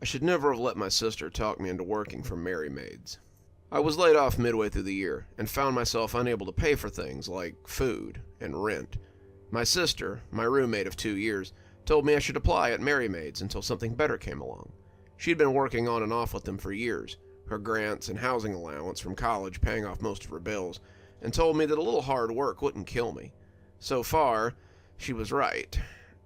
I should never have let my sister talk me into working for Merry Maids. I was laid off midway through the year and found myself unable to pay for things like food and rent. My sister, my roommate of 2 years, told me I should apply at Merry Maids until something better came along. She'd been working on and off with them for years, her grants and housing allowance from college paying off most of her bills, and told me that a little hard work wouldn't kill me. So far, she was right.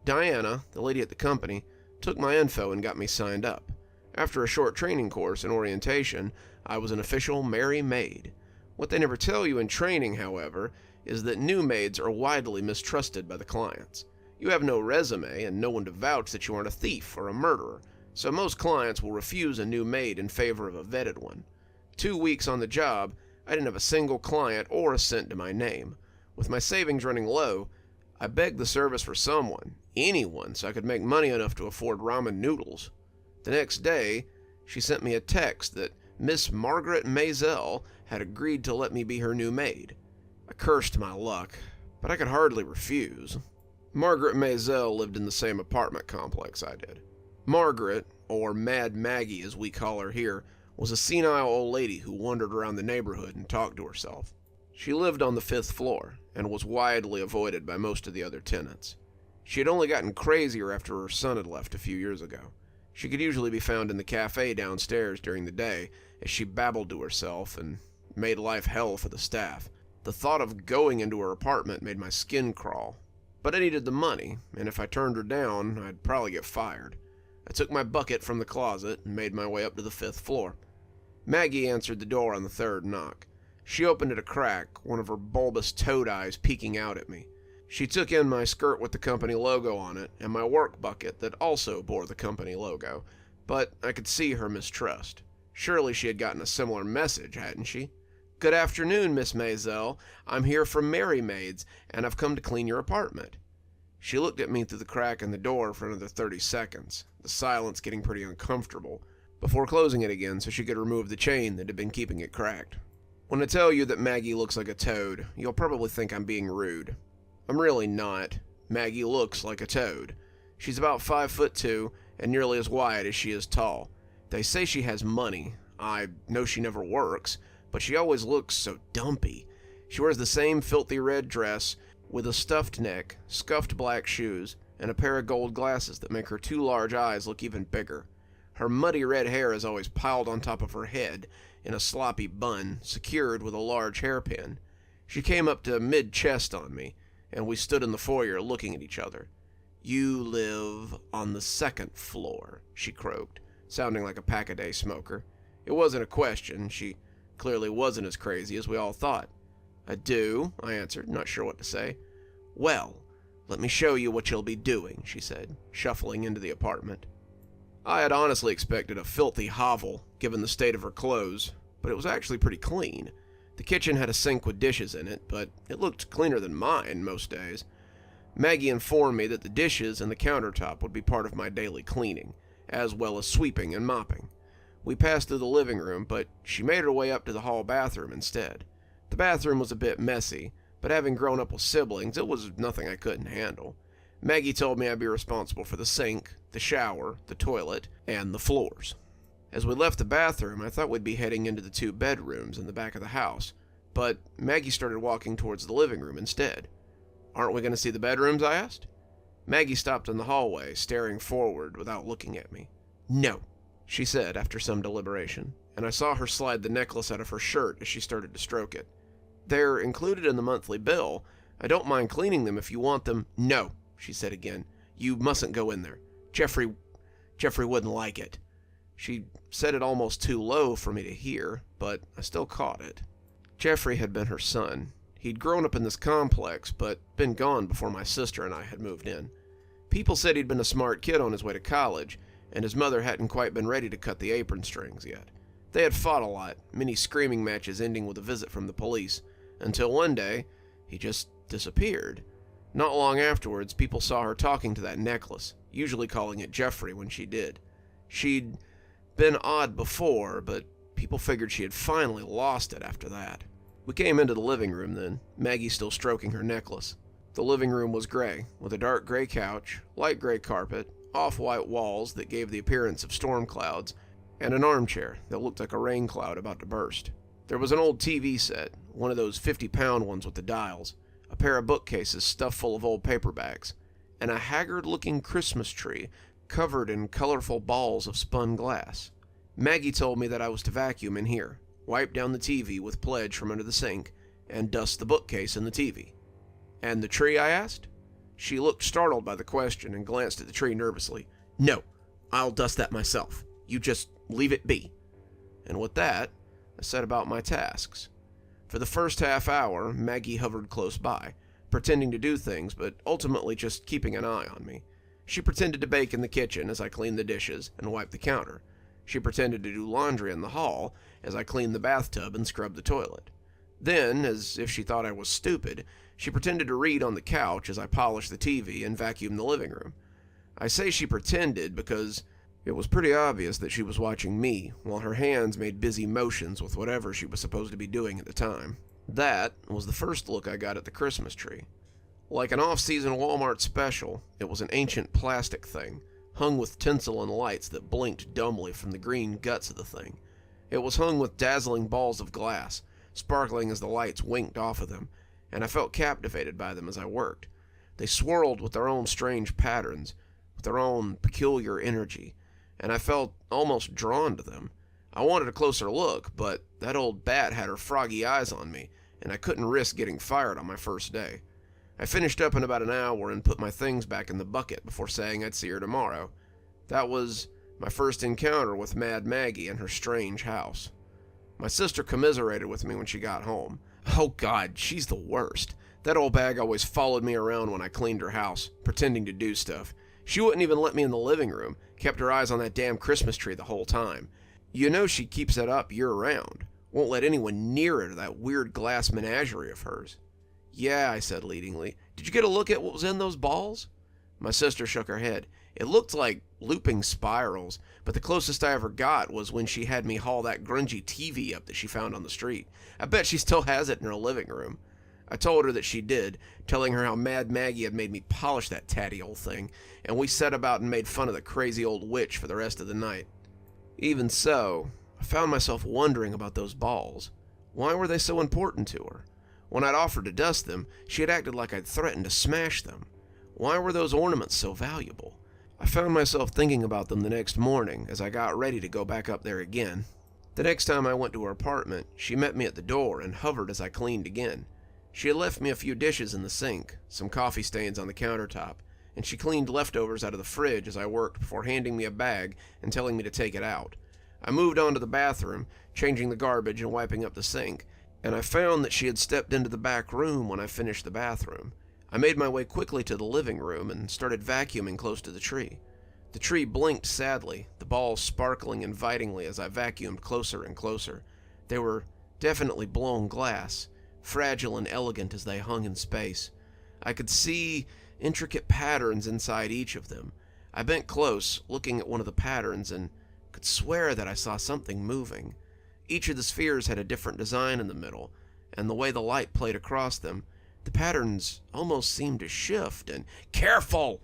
Diana, the lady at the company, took my info and got me signed up. After a short training course and orientation, I was an official Merry Maid. What they never tell you in training, however, is that new maids are widely mistrusted by the clients. You have no resume and no one to vouch that you aren't a thief or a murderer, so most clients will refuse a new maid in favor of a vetted one. 2 weeks on the job, I didn't have a single client or a cent to my name. With my savings running low, I begged the service for someone, anyone, so I could make money enough to afford ramen noodles. The next day, she sent me a text that Miss Margaret Maisel had agreed to let me be her new maid. I cursed my luck, but I could hardly refuse. Margaret Maisel lived in the same apartment complex I did. Margaret, or Mad Maggie as we call her here, was a senile old lady who wandered around the neighborhood and talked to herself. She lived on the 5th floor and was widely avoided by most of the other tenants. She had only gotten crazier after her son had left a few years ago. She could usually be found in the cafe downstairs during the day as she babbled to herself and made life hell for the staff. The thought of going into her apartment made my skin crawl. But I needed the money, and if I turned her down, I'd probably get fired. I took my bucket from the closet and made my way up to the 5th floor. Maggie answered the door on the 3rd knock. She opened it a crack, one of her bulbous toad eyes peeking out at me. She took in my skirt with the company logo on it and my work bucket that also bore the company logo, but I could see her mistrust. Surely she had gotten a similar message, hadn't she? "Good afternoon, Miss Maisel. I'm here from Merry Maids, and I've come to clean your apartment." She looked at me through the crack in the door for another 30 seconds, the silence getting pretty uncomfortable, before closing it again so she could remove the chain that had been keeping it cracked. When I tell you that Maggie looks like a toad, you'll probably think I'm being rude. I'm really not. Maggie looks like a toad. She's about 5'2" and nearly as wide as she is tall. They say she has money. I know she never works, but she always looks so dumpy. She wears the same filthy red dress with a stuffed neck, scuffed black shoes, and a pair of gold glasses that make her 2 large eyes look even bigger. Her muddy red hair is always piled on top of her head in a sloppy bun, secured with a large hairpin. She came up to mid-chest on me, and we stood in the foyer looking at each other. "You live on the 2nd floor, she croaked, sounding like a pack-a-day smoker. It wasn't a question. She clearly wasn't as crazy as we all thought. "I do," I answered, not sure what to say. "Well, let me show you what you'll be doing," she said, shuffling into the apartment. I had honestly expected a filthy hovel, given the state of her clothes, but it was actually pretty clean. The kitchen had a sink with dishes in it, but it looked cleaner than mine most days. Maggie informed me that the dishes and the countertop would be part of my daily cleaning, as well as sweeping and mopping. We passed through the living room, but she made her way up to the hall bathroom instead. The bathroom was a bit messy, but having grown up with siblings, it was nothing I couldn't handle. Maggie told me I'd be responsible for the sink, the shower, the toilet, and the floors. As we left the bathroom, I thought we'd be heading into the 2 bedrooms in the back of the house, but Maggie started walking towards the living room instead. "Aren't we going to see the bedrooms?" I asked. Maggie stopped in the hallway, staring forward without looking at me. "No," she said after some deliberation, and I saw her slide the necklace out of her shirt as she started to stroke it. "They're included in the monthly bill. I don't mind cleaning them if you want them." "No," she said again. "You mustn't go in there. Jeffrey wouldn't like it." She said it almost too low for me to hear, but I still caught it. Jeffrey had been her son. He'd grown up in this complex, but been gone before my sister and I had moved in. People said he'd been a smart kid on his way to college, and his mother hadn't quite been ready to cut the apron strings yet. They had fought a lot, many screaming matches ending with a visit from the police, until one day, he just disappeared. Not long afterwards, people saw her talking to that necklace, usually calling it Jeffrey when she did. She'd been odd before, but people figured she had finally lost it after that. We came into the living room then, Maggie still stroking her necklace. The living room was gray, with a dark gray couch, light gray carpet, off-white walls that gave the appearance of storm clouds, and an armchair that looked like a rain cloud about to burst. There was an old TV set, one of those 50-pound ones with the dials, a pair of bookcases stuffed full of old paperbacks, and a haggard-looking Christmas tree covered in colorful balls of spun glass. Maggie told me that I was to vacuum in here, wipe down the TV with Pledge from under the sink, and dust the bookcase and the TV. "And the tree?" I asked. She looked startled by the question and glanced at the tree nervously. "No, I'll dust that myself. You just leave it be." And with that, I set about my tasks. For the first half hour, Maggie hovered close by, pretending to do things, but ultimately just keeping an eye on me. She pretended to bake in the kitchen as I cleaned the dishes and wiped the counter. She pretended to do laundry in the hall as I cleaned the bathtub and scrubbed the toilet. Then, as if she thought I was stupid, she pretended to read on the couch as I polished the TV and vacuumed the living room. I say she pretended because it was pretty obvious that she was watching me, while her hands made busy motions with whatever she was supposed to be doing at the time. That was the first look I got at the Christmas tree. Like an off-season Walmart special, it was an ancient plastic thing, hung with tinsel and lights that blinked dumbly from the green guts of the thing. It was hung with dazzling balls of glass, sparkling as the lights winked off of them, and I felt captivated by them as I worked. They swirled with their own strange patterns, with their own peculiar energy, and I felt almost drawn to them. I wanted a closer look, but that old bat had her froggy eyes on me, and I couldn't risk getting fired on my first day. I finished up in about an hour and put my things back in the bucket before saying I'd see her tomorrow. That was my first encounter with Mad Maggie and her strange house. My sister commiserated with me when she got home. Oh God, she's the worst. That old bag always followed me around when I cleaned her house, pretending to do stuff. She wouldn't even let me in the living room, kept her eyes on that damn Christmas tree the whole time. You know she keeps that up year-round. Won't let anyone near it or that weird glass menagerie of hers. "Yeah," I said leadingly. "Did you get a look at what was in those balls?" My sister shook her head. It looked like looping spirals, but the closest I ever got was when she had me haul that grungy TV up that she found on the street. I bet she still has it in her living room. I told her that she did, telling her how Mad Maggie had made me polish that tatty old thing, and we set about and made fun of the crazy old witch for the rest of the night. Even so, I found myself wondering about those balls. Why were they so important to her? When I'd offered to dust them, she had acted like I'd threatened to smash them. Why were those ornaments so valuable? I found myself thinking about them the next morning as I got ready to go back up there again. The next time I went to her apartment, she met me at the door and hovered as I cleaned again. She had left me a few dishes in the sink, some coffee stains on the countertop, and she cleaned leftovers out of the fridge as I worked before handing me a bag and telling me to take it out. I moved on to the bathroom, changing the garbage and wiping up the sink, and I found that she had stepped into the back room when I finished the bathroom. I made my way quickly to the living room and started vacuuming close to the tree. The tree blinked sadly, the balls sparkling invitingly as I vacuumed closer and closer. They were definitely blown glass, fragile and elegant as they hung in space. I could see intricate patterns inside each of them. I bent close, looking at one of the patterns, and could swear that I saw something moving. Each of the spheres had a different design in the middle, and the way the light played across them, the patterns almost seemed to shift and... "Careful!"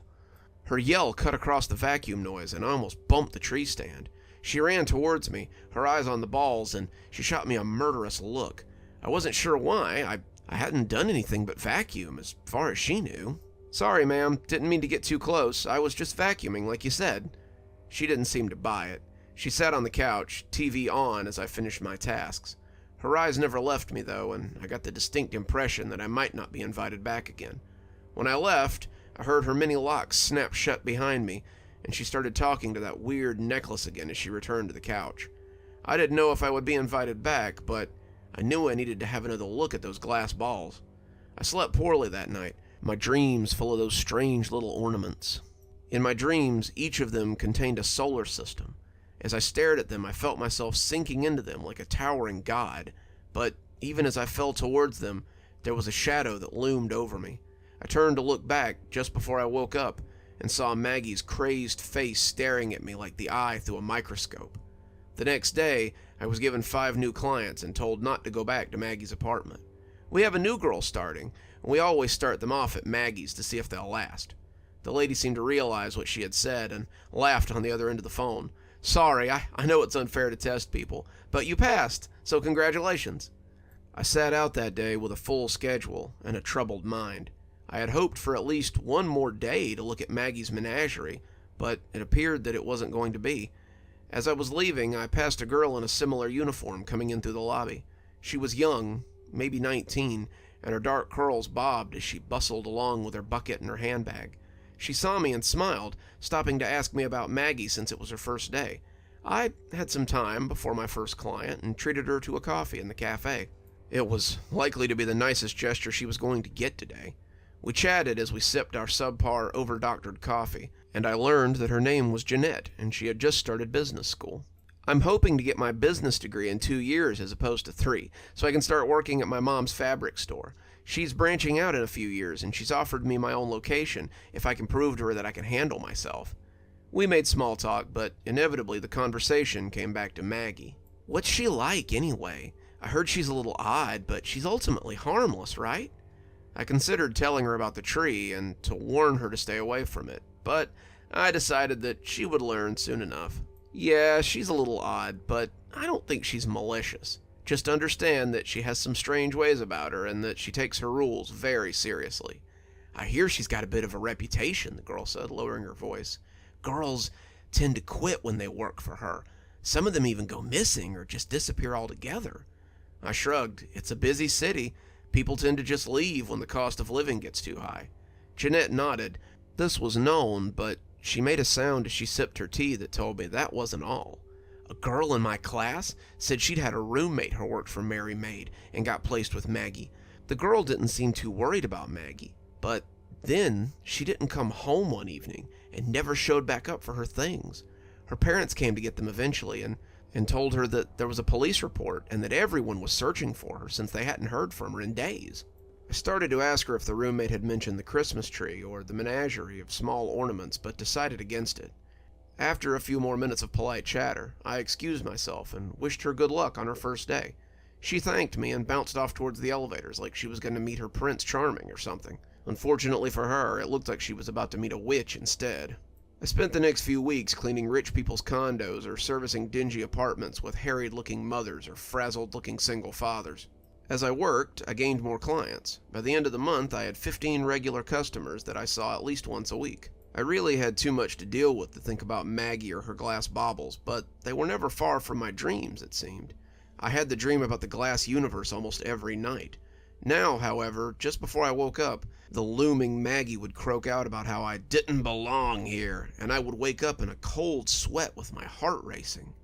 Her yell cut across the vacuum noise and almost bumped the tree stand. She ran towards me, her eyes on the balls, and she shot me a murderous look. I wasn't sure why. I hadn't done anything but vacuum, as far as she knew. "Sorry, ma'am. Didn't mean to get too close. I was just vacuuming, like you said." She didn't seem to buy it. She sat on the couch, TV on, as I finished my tasks. Her eyes never left me, though, and I got the distinct impression that I might not be invited back again. When I left, I heard her many locks snap shut behind me, and she started talking to that weird necklace again as she returned to the couch. I didn't know if I would be invited back, but I knew I needed to have another look at those glass balls. I slept poorly that night, my dreams full of those strange little ornaments. In my dreams, each of them contained a solar system. As I stared at them, I felt myself sinking into them like a towering god, but even as I fell towards them, there was a shadow that loomed over me. I turned to look back just before I woke up and saw Maggie's crazed face staring at me like the eye through a microscope. The next day, I was given 5 new clients and told not to go back to Maggie's apartment. We have a new girl starting, and we always start them off at Maggie's to see if they'll last. The lady seemed to realize what she had said and laughed on the other end of the phone. "Sorry, I know it's unfair to test people, but you passed, so congratulations." I sat out that day with a full schedule and a troubled mind. I had hoped for at least one more day to look at Maggie's menagerie, but it appeared that it wasn't going to be. As I was leaving, I passed a girl in a similar uniform coming in through the lobby. She was young, maybe 19, and her dark curls bobbed as she bustled along with her bucket and her handbag. She saw me and smiled, stopping to ask me about Maggie since it was her first day. I had some time before my first client and treated her to a coffee in the cafe. It was likely to be the nicest gesture she was going to get today. We chatted as we sipped our subpar, over-doctored coffee, and I learned that her name was Jeanette and she had just started business school. I'm hoping to get my business degree in 2 years as opposed to 3, so I can start working at my mom's fabric store. She's branching out in a few years, and she's offered me my own location if I can prove to her that I can handle myself. We made small talk, but inevitably the conversation came back to Maggie. What's she like, anyway? I heard she's a little odd, but she's ultimately harmless, right? I considered telling her about the tree and to warn her to stay away from it, but I decided that she would learn soon enough. Yeah, she's a little odd, but I don't think she's malicious. Just understand that she has some strange ways about her and that she takes her rules very seriously. I hear she's got a bit of a reputation, the girl said, lowering her voice. Girls tend to quit when they work for her. Some of them even go missing or just disappear altogether. I shrugged. It's a busy city. People tend to just leave when the cost of living gets too high. Jeanette nodded. This was known, but she made a sound as she sipped her tea that told me that wasn't all. A girl in my class said she'd had a roommate who worked for Mary Maid and got placed with Maggie. The girl didn't seem too worried about Maggie, but then she didn't come home one evening and never showed back up for her things. Her parents came to get them eventually and told her that there was a police report and that everyone was searching for her since they hadn't heard from her in days. I started to ask her if the roommate had mentioned the Christmas tree or the menagerie of small ornaments, but decided against it. After a few more minutes of polite chatter, I excused myself and wished her good luck on her first day. She thanked me and bounced off towards the elevators like she was going to meet her Prince Charming or something. Unfortunately for her, it looked like she was about to meet a witch instead. I spent the next few weeks cleaning rich people's condos or servicing dingy apartments with harried-looking mothers or frazzled-looking single fathers. As I worked, I gained more clients. By the end of the month, I had 15 regular customers that I saw at least once a week. I really had too much to deal with to think about Maggie or her glass baubles, but they were never far from my dreams, it seemed. I had the dream about the glass universe almost every night. Now, however, just before I woke up, the looming Maggie would croak out about how I didn't belong here, and I would wake up in a cold sweat with my heart racing.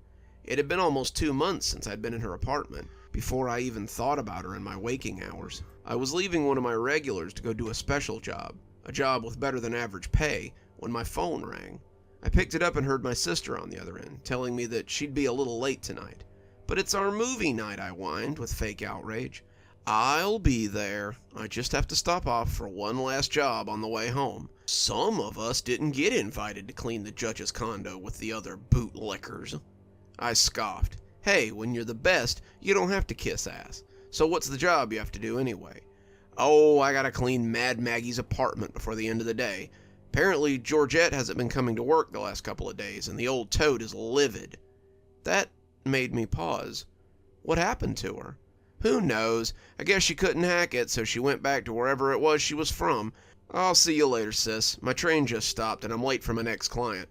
It had been almost 2 months since I'd been in her apartment, before I even thought about her in my waking hours. I was leaving one of my regulars to go do a special job, a job with better than average pay, when my phone rang. I picked it up and heard my sister on the other end, telling me that she'd be a little late tonight. But it's our movie night, I whined with fake outrage. I'll be there. I just have to stop off for one last job on the way home. Some of us didn't get invited to clean the judge's condo with the other bootlickers. I scoffed. Hey, when you're the best, you don't have to kiss ass. So what's the job you have to do anyway? Oh, I gotta clean Mad Maggie's apartment before the end of the day. Apparently, Georgette hasn't been coming to work the last couple of days, and the old toad is livid. That made me pause. What happened to her? Who knows? I guess she couldn't hack it, so she went back to wherever it was she was from. I'll see you later, sis. My train just stopped, and I'm late for my next client.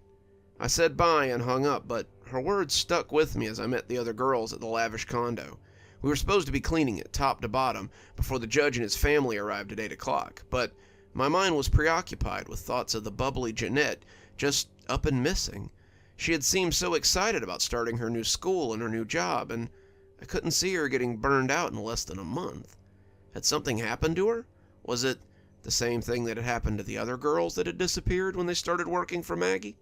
I said bye and hung up, but her words stuck with me as I met the other girls at the lavish condo. We were supposed to be cleaning it top to bottom before the judge and his family arrived at 8 o'clock, but my mind was preoccupied with thoughts of the bubbly Jeanette just up and missing. She had seemed so excited about starting her new school and her new job, and I couldn't see her getting burned out in less than a month. Had something happened to her? Was it the same thing that had happened to the other girls that had disappeared when they started working for Maggie?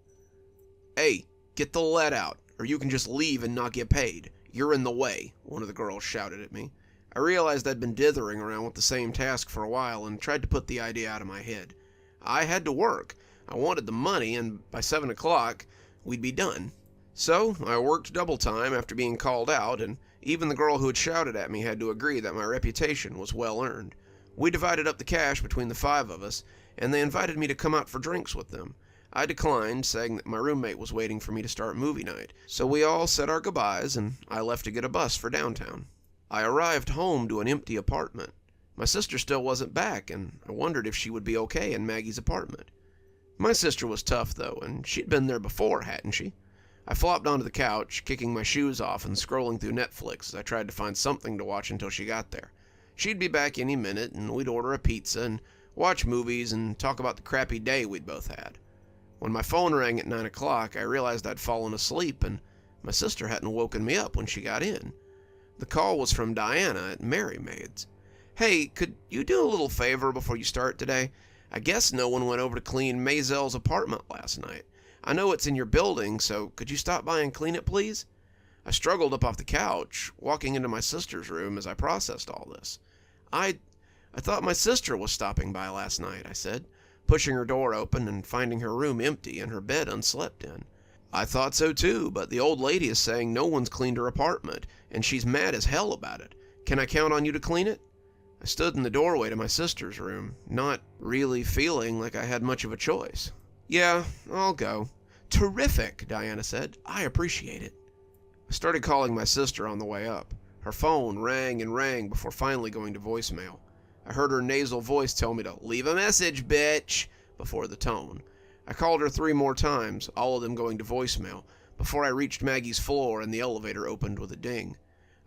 Hey, get the lead out, or you can just leave and not get paid. You're in the way, one of the girls shouted at me. I realized I'd been dithering around with the same task for a while and tried to put the idea out of my head. I had to work. I wanted the money, and by 7 o'clock, we'd be done. So I worked double time after being called out, and even the girl who had shouted at me had to agree that my reputation was well earned. We divided up the cash between the 5 of us, and they invited me to come out for drinks with them. I declined, saying that my roommate was waiting for me to start movie night, so we all said our goodbyes, and I left to get a bus for downtown. I arrived home to an empty apartment. My sister still wasn't back, and I wondered if she would be okay in Maggie's apartment. My sister was tough, though, and she'd been there before, hadn't she? I flopped onto the couch, kicking my shoes off and scrolling through Netflix as I tried to find something to watch until she got there. She'd be back any minute, and we'd order a pizza and watch movies and talk about the crappy day we'd both had. When my phone rang at 9 o'clock, I realized I'd fallen asleep, and my sister hadn't woken me up when she got in. The call was from Dianne at Merry Maids. "Hey, could you do a little favor before you start today? I guess no one went over to clean Maisel's apartment last night. I know it's in your building, so could you stop by and clean it, please?" I struggled up off the couch, walking into my sister's room as I processed all this. I thought my sister was stopping by last night," I said, pushing her door open and finding her room empty and her bed unslept in. "I thought so too, but the old lady is saying no one's cleaned her apartment, and she's mad as hell about it. Can I count on you to clean it?" I stood in the doorway to my sister's room, not really feeling like I had much of a choice. "Yeah, I'll go." "Terrific," Dianne said. "I appreciate it." I started calling my sister on the way up. Her phone rang and rang before finally going to voicemail. I heard her nasal voice tell me to "leave a message, bitch," before the tone. I called her 3 more times, all of them going to voicemail, before I reached Maggie's floor and the elevator opened with a ding.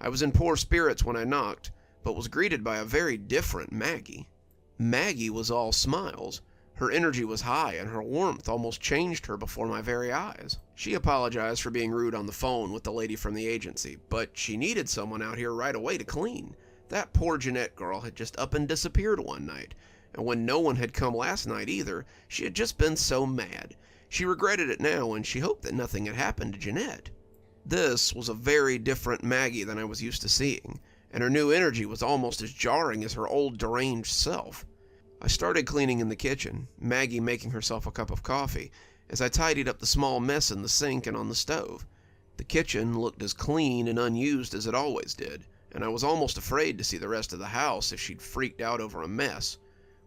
I was in poor spirits when I knocked, but was greeted by a very different Maggie. Maggie was all smiles. Her energy was high, and her warmth almost changed her before my very eyes. She apologized for being rude on the phone with the lady from the agency, but she needed someone out here right away to clean. That poor Jeanette girl had just up and disappeared one night, and when no one had come last night either, she had just been so mad. She regretted it now, and she hoped that nothing had happened to Jeanette. This was a very different Maggie than I was used to seeing, and her new energy was almost as jarring as her old deranged self. I started cleaning in the kitchen, Maggie making herself a cup of coffee, as I tidied up the small mess in the sink and on the stove. The kitchen looked as clean and unused as it always did, and I was almost afraid to see the rest of the house if she'd freaked out over a mess.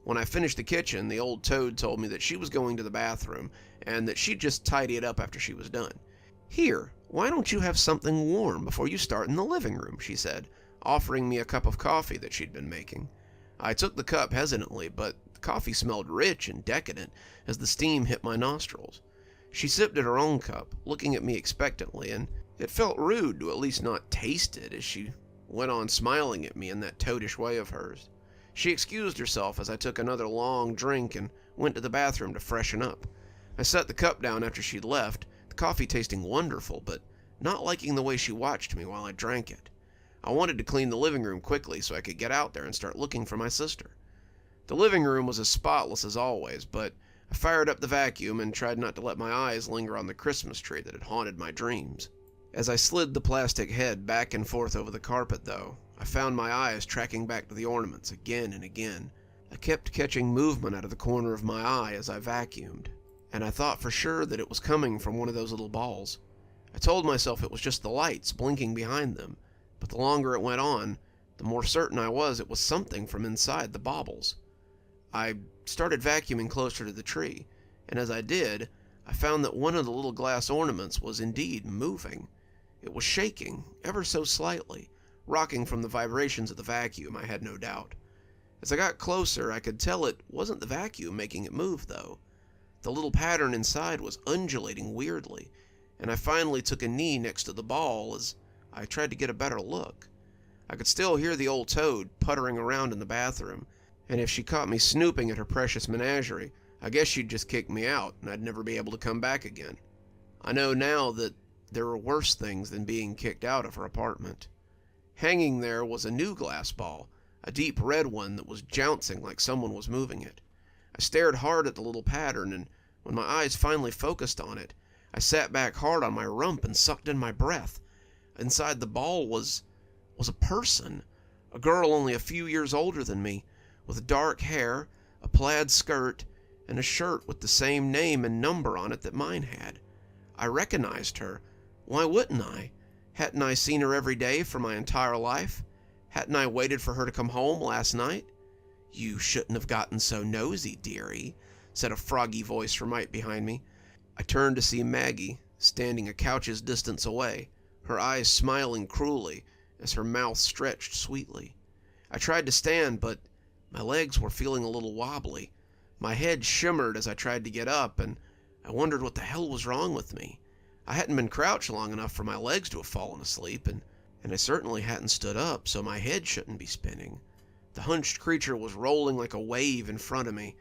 When I finished the kitchen, the old toad told me that she was going to the bathroom, and that she'd just tidy it up after she was done. "Here, why don't you have something warm before you start in the living room?" she said, offering me a cup of coffee that she'd been making. I took the cup hesitantly, but the coffee smelled rich and decadent as the steam hit my nostrils. She sipped at her own cup, looking at me expectantly, and it felt rude to at least not taste it as she went on smiling at me in that toadish way of hers. She excused herself as I took another long drink and went to the bathroom to freshen up. I set the cup down after she'd left, the coffee tasting wonderful, but not liking the way she watched me while I drank it. I wanted to clean the living room quickly so I could get out there and start looking for my sister. The living room was as spotless as always, but I fired up the vacuum and tried not to let my eyes linger on the Christmas tree that had haunted my dreams. As I slid the plastic head back and forth over the carpet, though, I found my eyes tracking back to the ornaments again and again. I kept catching movement out of the corner of my eye as I vacuumed, and I thought for sure that it was coming from one of those little balls. I told myself it was just the lights blinking behind them, but the longer it went on, the more certain I was it was something from inside the baubles. I started vacuuming closer to the tree, and as I did, I found that one of the little glass ornaments was indeed moving. It was shaking, ever so slightly, rocking from the vibrations of the vacuum, I had no doubt. As I got closer, I could tell it wasn't the vacuum making it move, though. The little pattern inside was undulating weirdly, and I finally took a knee next to the ball as I tried to get a better look. I could still hear the old toad puttering around in the bathroom, and if she caught me snooping at her precious menagerie, I guess she'd just kick me out, and I'd never be able to come back again. I know now that there were worse things than being kicked out of her apartment. Hanging there was a new glass ball, a deep red one that was jouncing like someone was moving it. I stared hard at the little pattern, and when my eyes finally focused on it, I sat back hard on my rump and sucked in my breath. Inside the ball was a person, a girl only a few years older than me, with dark hair, a plaid skirt, and a shirt with the same name and number on it that mine had. I recognized her. Why wouldn't I? Hadn't I seen her every day for my entire life? Hadn't I waited for her to come home last night? "You shouldn't have gotten so nosy, dearie," said a froggy voice from right behind me. I turned to see Maggie, standing a couch's distance away, her eyes smiling cruelly as her mouth stretched sweetly. I tried to stand, but my legs were feeling a little wobbly. My head shimmered as I tried to get up, and I wondered what the hell was wrong with me. I hadn't been crouched long enough for my legs to have fallen asleep, and I certainly hadn't stood up, so my head shouldn't be spinning. The hunched creature was rolling like a wave in front of me,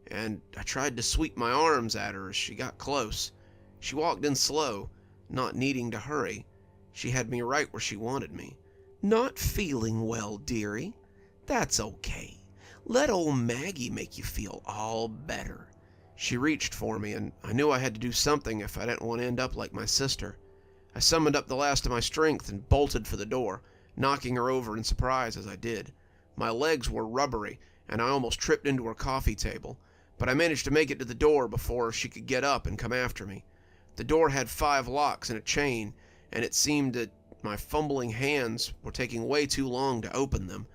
and I tried to sweep my arms at her as she got close. She walked in slow, not needing to hurry. She had me right where she wanted me. "Not feeling well, dearie? That's okay. Let old Maggie make you feel all better." She reached for me, and I knew I had to do something if I didn't want to end up like my sister. I summoned up the last of my strength and bolted for the door, knocking her over in surprise as I did. My legs were rubbery, and I almost tripped into her coffee table, but I managed to make it to the door before she could get up and come after me. The door had 5 locks and a chain, and it seemed that my fumbling hands were taking way too long to open them.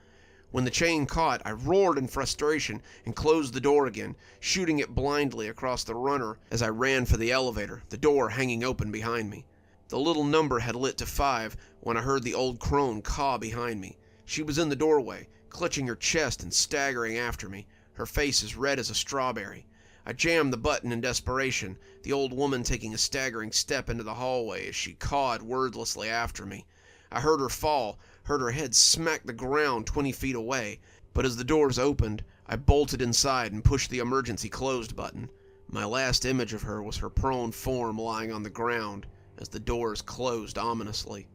When the chain caught, I roared in frustration and closed the door again, shooting it blindly across the runner as I ran for the elevator, the door hanging open behind me. The little number had lit to 5 when I heard the old crone caw behind me. She was in the doorway, clutching her chest and staggering after me, her face as red as a strawberry. I jammed the button in desperation, the old woman taking a staggering step into the hallway as she cawed wordlessly after me. I heard her fall, heard her head smack the ground 20 feet away, but as the doors opened, I bolted inside and pushed the emergency closed button. My last image of her was her prone form lying on the ground as the doors closed ominously.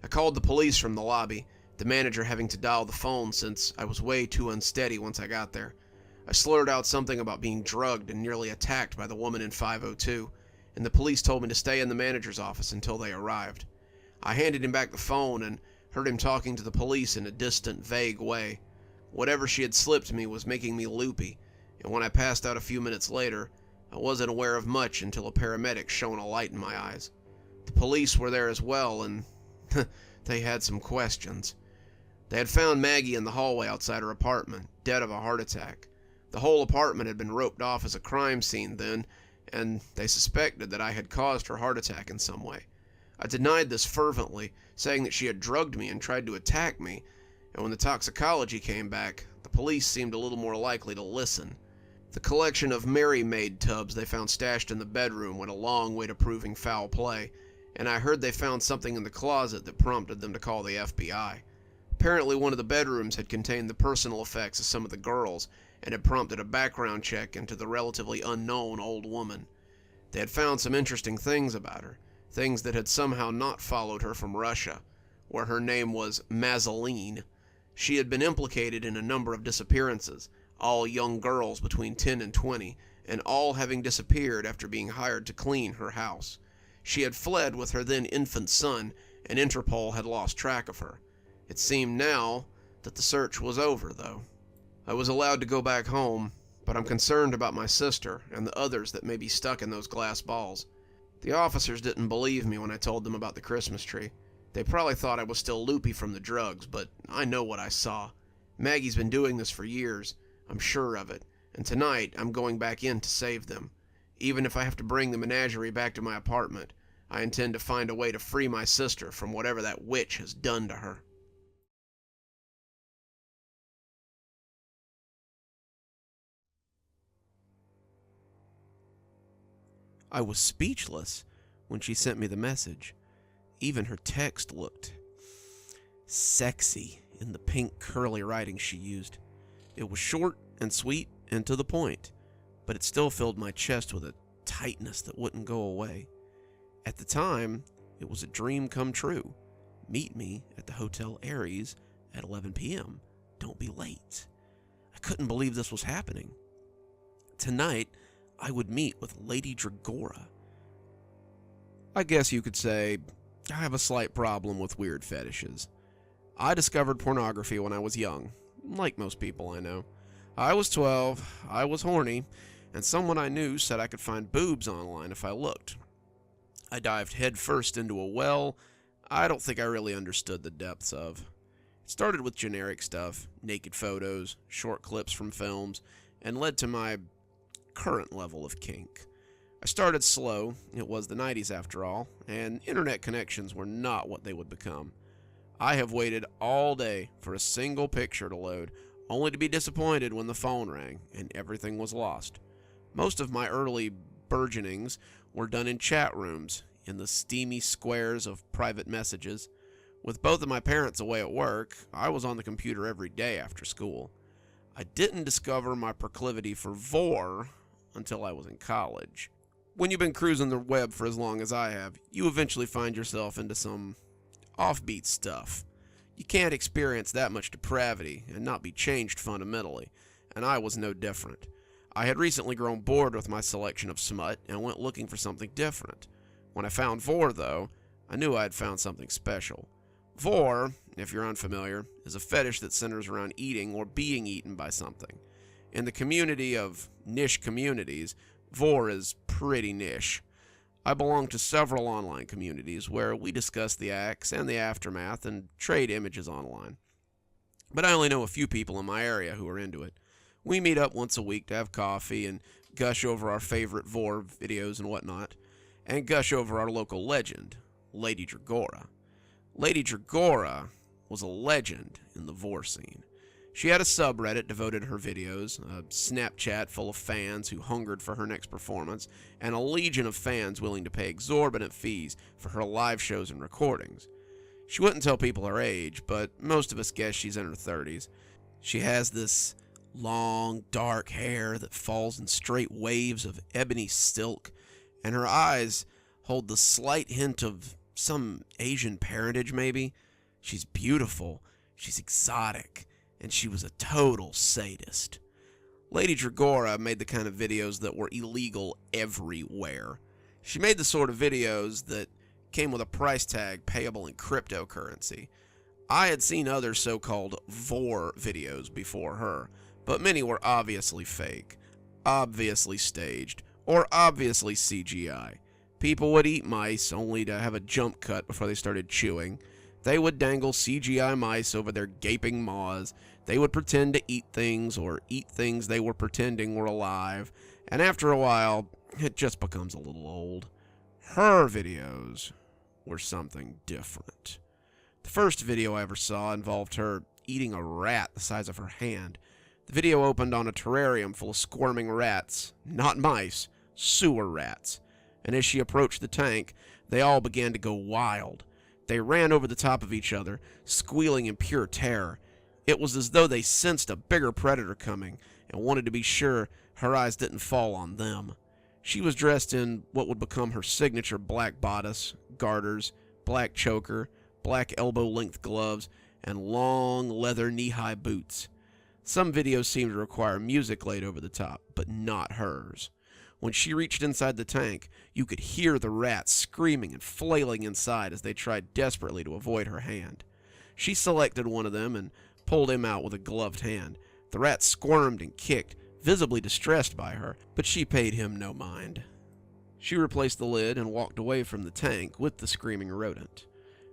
I called the police from the lobby, the manager having to dial the phone since I was way too unsteady once I got there. I slurred out something about being drugged and nearly attacked by the woman in 502, and the police told me to stay in the manager's office until they arrived. I handed him back the phone and heard him talking to the police in a distant, vague way. Whatever she had slipped me was making me loopy, and when I passed out a few minutes later, I wasn't aware of much until a paramedic shone a light in my eyes. The police were there as well, and they had some questions. They had found Maggie in the hallway outside her apartment, dead of a heart attack. The whole apartment had been roped off as a crime scene then, and they suspected that I had caused her heart attack in some way. I denied this fervently, saying that she had drugged me and tried to attack me, and when the toxicology came back, the police seemed a little more likely to listen. The collection of Mary Maid tubs they found stashed in the bedroom went a long way to proving foul play, and I heard they found something in the closet that prompted them to call the FBI. Apparently one of the bedrooms had contained the personal effects of some of the girls, and had prompted a background check into the relatively unknown old woman. They had found some interesting things about her, things that had somehow not followed her from Russia, where her name was Mazzeline. She had been implicated in a number of disappearances, all young girls between 10 and 20, and all having disappeared after being hired to clean her house. She had fled with her then infant son, and Interpol had lost track of her. It seemed now that the search was over, though. I was allowed to go back home, but I'm concerned about my sister and the others that may be stuck in those glass balls. The officers didn't believe me when I told them about the Christmas tree. They probably thought I was still loopy from the drugs, but I know what I saw. Maggie's been doing this for years, I'm sure of it, and tonight I'm going back in to save them. Even if I have to bring the menagerie back to my apartment, I intend to find a way to free my sister from whatever that witch has done to her. I was speechless when she sent me the message. Even her text looked sexy in the pink curly writing she used. It was short and sweet and to the point, but it still filled my chest with a tightness that wouldn't go away. At the time, it was a dream come true. Meet me at the Hotel Aries at 11 p.m. Don't be late. I couldn't believe this was happening. Tonight, I would meet with Lady Dragora. I guess you could say I have a slight problem with weird fetishes. I discovered pornography when I was young, like most people I know. I was 12, I was horny, and someone I knew said I could find boobs online if I looked. I dived headfirst into a well I don't think I really understood the depths of. It started with generic stuff, naked photos, short clips from films, and led to my current level of kink. I started slow, it was the 90s after all, and internet connections were not what they would become. I have waited all day for a single picture to load, only to be disappointed when the phone rang and everything was lost. Most of my early burgeonings were done in chat rooms, in the steamy squares of private messages. With both of my parents away at work, I was on the computer every day after school. I didn't discover my proclivity for vor until I was in college. When you've been cruising the web for as long as I have, you eventually find yourself into some offbeat stuff. You can't experience that much depravity and not be changed fundamentally, and I was no different. I had recently grown bored with my selection of smut and went looking for something different. When I found vor, though, I knew I had found something special. Vor, if you're unfamiliar, is a fetish that centers around eating or being eaten by something. In the community of niche communities, vor is pretty niche. I belong to several online communities where we discuss the acts and the aftermath and trade images online. But I only know a few people in my area who are into it. We meet up once a week to have coffee and gush over our favorite vor videos and whatnot, and gush over our local legend, Lady Dragora. Lady Dragora was a legend in the vor scene. She had a subreddit devoted to her videos, a Snapchat full of fans who hungered for her next performance, and a legion of fans willing to pay exorbitant fees for her live shows and recordings. She wouldn't tell people her age, but most of us guess she's in her 30s. She has this long, dark hair that falls in straight waves of ebony silk, and her eyes hold the slight hint of some Asian parentage, maybe. She's beautiful, she's exotic, and she was a total sadist. Lady Dragora made the kind of videos that were illegal everywhere. She made the sort of videos that came with a price tag payable in cryptocurrency. I had seen other so-called vor videos before her, but many were obviously fake, obviously staged, or obviously CGI. People would eat mice only to have a jump cut before they started chewing. They would dangle CGI mice over their gaping maws. They would pretend to eat things or eat things they were pretending were alive. And after a while, it just becomes a little old. Her videos were something different. The first video I ever saw involved her eating a rat the size of her hand. The video opened on a terrarium full of squirming rats, not mice, sewer rats. And as she approached the tank, they all began to go wild. They ran over the top of each other, squealing in pure terror. It was as though they sensed a bigger predator coming and wanted to be sure her eyes didn't fall on them. She was dressed in what would become her signature black bodice, garters, black choker, black elbow-length gloves, and long leather knee-high boots. Some videos seemed to require music laid over the top, but not hers. When she reached inside the tank, you could hear the rats screaming and flailing inside as they tried desperately to avoid her hand. She selected one of them and pulled him out with a gloved hand. The rat squirmed and kicked, visibly distressed by her, but she paid him no mind. She replaced the lid and walked away from the tank with the screaming rodent.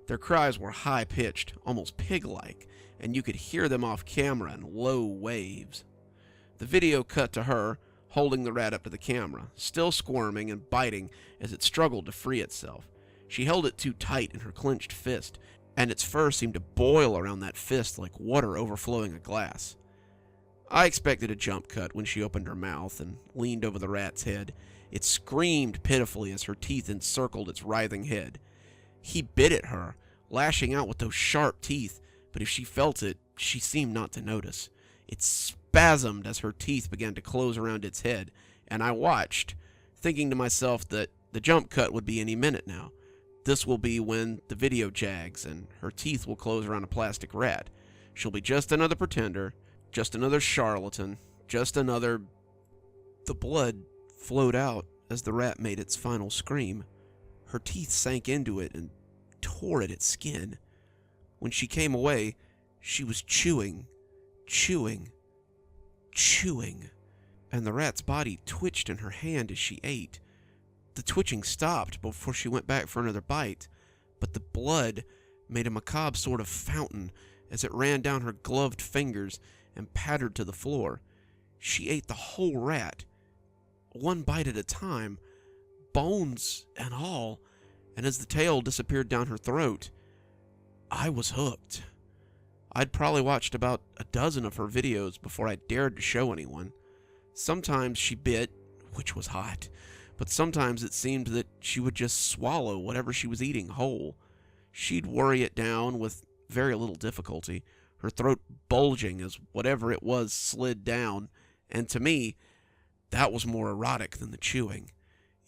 Their cries were high-pitched, almost pig-like, and you could hear them off camera in low waves. The video cut to her, holding the rat up to the camera, still squirming and biting as it struggled to free itself. She held it too tight in her clenched fist, and its fur seemed to boil around that fist like water overflowing a glass. I expected a jump cut when she opened her mouth and leaned over the rat's head. It screamed pitifully as her teeth encircled its writhing head. He bit at her, lashing out with those sharp teeth, but if she felt it, she seemed not to notice. It spasmed as her teeth began to close around its head, and I watched, thinking to myself that the jump cut would be any minute now. This will be when the video jags, and her teeth will close around a plastic rat. She'll be just another pretender, just another charlatan, just another... The blood flowed out as the rat made its final scream. Her teeth sank into it and tore at its skin. When she came away, she was chewing, and the rat's body twitched in her hand as she ate. The twitching stopped before she went back for another bite, but the blood made a macabre sort of fountain as it ran down her gloved fingers and pattered to the floor. She ate the whole rat, one bite at a time, bones and all, and as the tail disappeared down her throat, I was hooked. I'd probably watched about a dozen of her videos before I dared to show anyone. Sometimes she bit, which was hot, but sometimes it seemed that she would just swallow whatever she was eating whole. She'd worry it down with very little difficulty, her throat bulging as whatever it was slid down, and to me, that was more erotic than the chewing.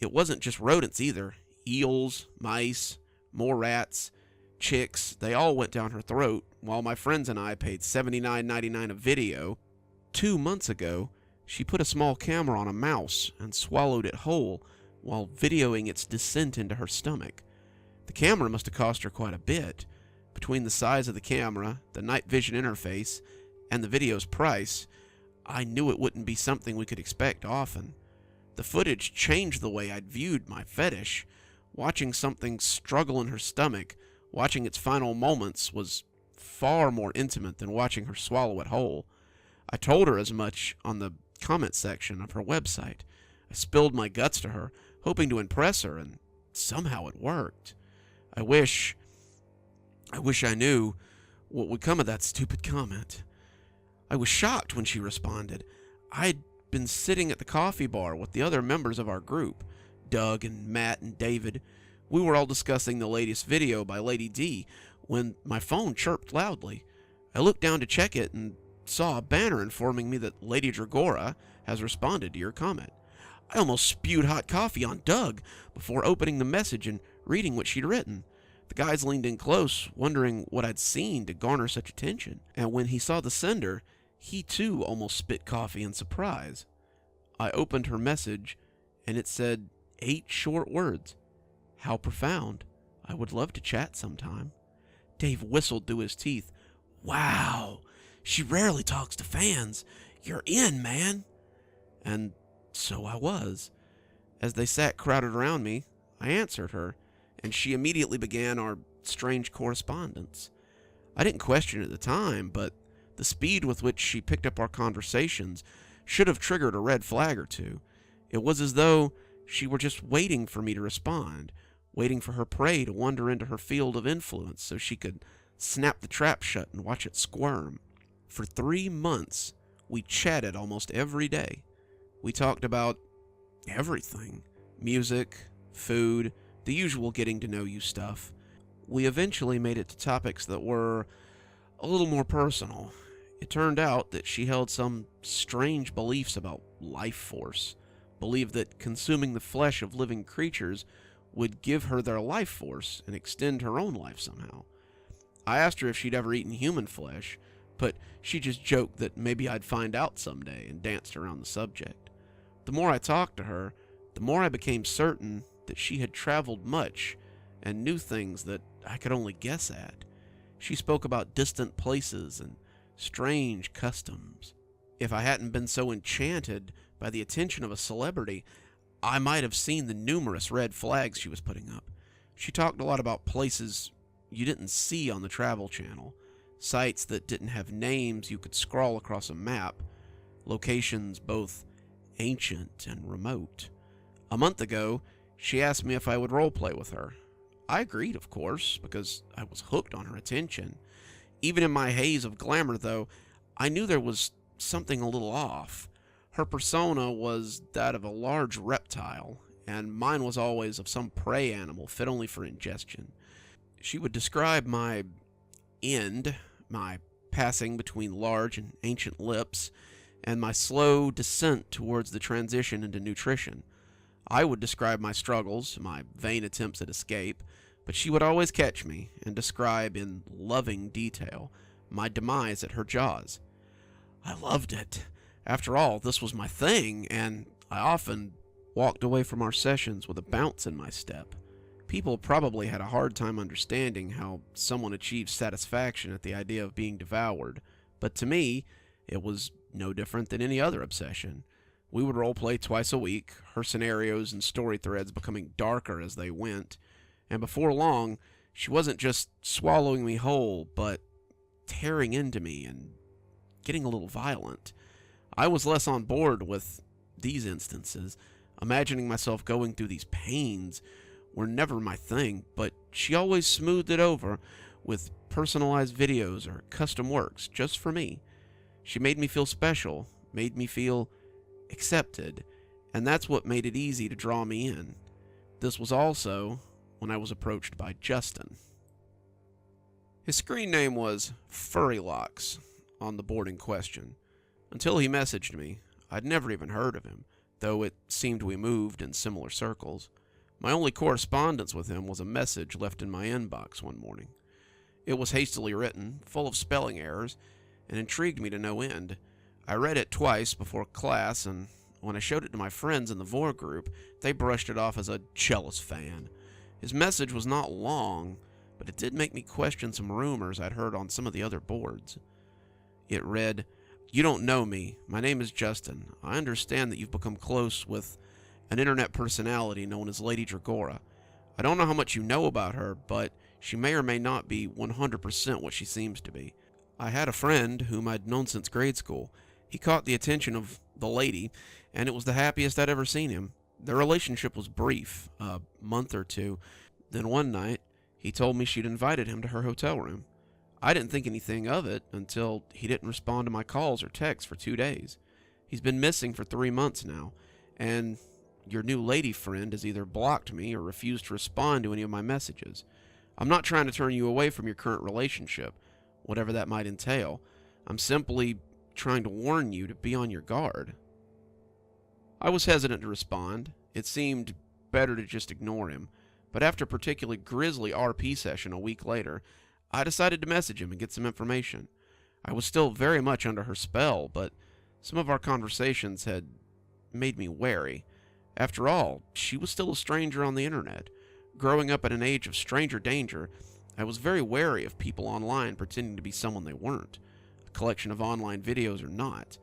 It wasn't just rodents either. Eels, mice, more rats, chicks, they all went down her throat, while my friends and I paid $79.99 a video. 2 months ago, she put a small camera on a mouse and swallowed it whole while videoing its descent into her stomach. The camera must have cost her quite a bit. Between the size of the camera, the night vision interface, and the video's price, I knew it wouldn't be something we could expect often. The footage changed the way I'd viewed my fetish. Watching something struggle in her stomach, watching its final moments, was far more intimate than watching her swallow it whole. I told her as much on the comment section of her website. I spilled my guts to her, hoping to impress her, and somehow it worked. I wish I knew what would come of that stupid comment. I was shocked when she responded. I'd been sitting at the coffee bar with the other members of our group, Doug and Matt and David. We were all discussing the latest video by Lady D when my phone chirped loudly. I looked down to check it and saw a banner informing me that Lady Dragora has responded to your comment. I almost spewed hot coffee on Doug before opening the message and reading what she'd written. The guys leaned in close, wondering what I'd seen to garner such attention, and when he saw the sender, he too almost spit coffee in surprise. I opened her message, and it said 8 short words. How profound. I would love to chat sometime. Dave whistled through his teeth. Wow, she rarely talks to fans. You're in, man. And so I was. As they sat crowded around me, I answered her, and she immediately began our strange correspondence. I didn't question it at the time, but the speed with which she picked up our conversations should have triggered a red flag or two. It was as though she were just waiting for me to respond, waiting for her prey to wander into her field of influence so she could snap the trap shut and watch it squirm. For 3 months, we chatted almost every day. We talked about everything. Music, food, the usual getting to know you stuff. We eventually made it to topics that were a little more personal. It turned out that she held some strange beliefs about life force, believed that consuming the flesh of living creatures would give her their life force and extend her own life somehow. I asked her if she'd ever eaten human flesh, but she just joked that maybe I'd find out someday and danced around the subject. The more I talked to her, the more I became certain that she had traveled much and knew things that I could only guess at. She spoke about distant places and strange customs. If I hadn't been so enchanted by the attention of a celebrity, I might have seen the numerous red flags she was putting up. She talked a lot about places you didn't see on the Travel Channel, sites that didn't have names you could scrawl across a map, locations both ancient and remote. A month ago, she asked me if I would roleplay with her. I agreed, of course, because I was hooked on her attention. Even in my haze of glamour, though, I knew there was something a little off. Her persona was that of a large reptile, and mine was always of some prey animal fit only for ingestion. She would describe my end, my passing between large and ancient lips, and my slow descent towards the transition into nutrition. I would describe my struggles, my vain attempts at escape, but she would always catch me and describe in loving detail my demise at her jaws. I loved it. After all, this was my thing, and I often walked away from our sessions with a bounce in my step. People probably had a hard time understanding how someone achieves satisfaction at the idea of being devoured, but to me, it was no different than any other obsession. We would roleplay twice a week, her scenarios and story threads becoming darker as they went, and before long, she wasn't just swallowing me whole, but tearing into me and getting a little violent. I was less on board with these instances. Imagining myself going through these pains were never my thing, but she always smoothed it over with personalized videos or custom works just for me. She made me feel special, made me feel accepted, and that's what made it easy to draw me in. This was also when I was approached by Justin. His screen name was Furrylocks on the board in question. Until he messaged me, I'd never even heard of him, though it seemed we moved in similar circles. My only correspondence with him was a message left in my inbox one morning. It was hastily written, full of spelling errors, and intrigued me to no end. I read it twice before class, and when I showed it to my friends in the Vor group, they brushed it off as a jealous fan. His message was not long, but it did make me question some rumors I'd heard on some of the other boards. It read, "You don't know me. My name is Justin. I understand that you've become close with an internet personality known as Lady Dragora. I don't know how much you know about her, but she may or may not be 100% what she seems to be. I had a friend whom I'd known since grade school. He caught the attention of the lady, and it was the happiest I'd ever seen him. Their relationship was brief, a month or two. Then one night, he told me she'd invited him to her hotel room. I didn't think anything of it until he didn't respond to my calls or texts for 2 days. He's been missing for 3 months now, and your new lady friend has either blocked me or refused to respond to any of my messages. I'm not trying to turn you away from your current relationship, whatever that might entail. I'm simply trying to warn you to be on your guard." I was hesitant to respond. It seemed better to just ignore him, but after a particularly grisly RP session a week later, I decided to message him and get some information. I was still very much under her spell, but some of our conversations had made me wary. After all, she was still a stranger on the internet. Growing up in an age of stranger danger, I was very wary of people online pretending to be someone they weren't, a collection of online videos or not.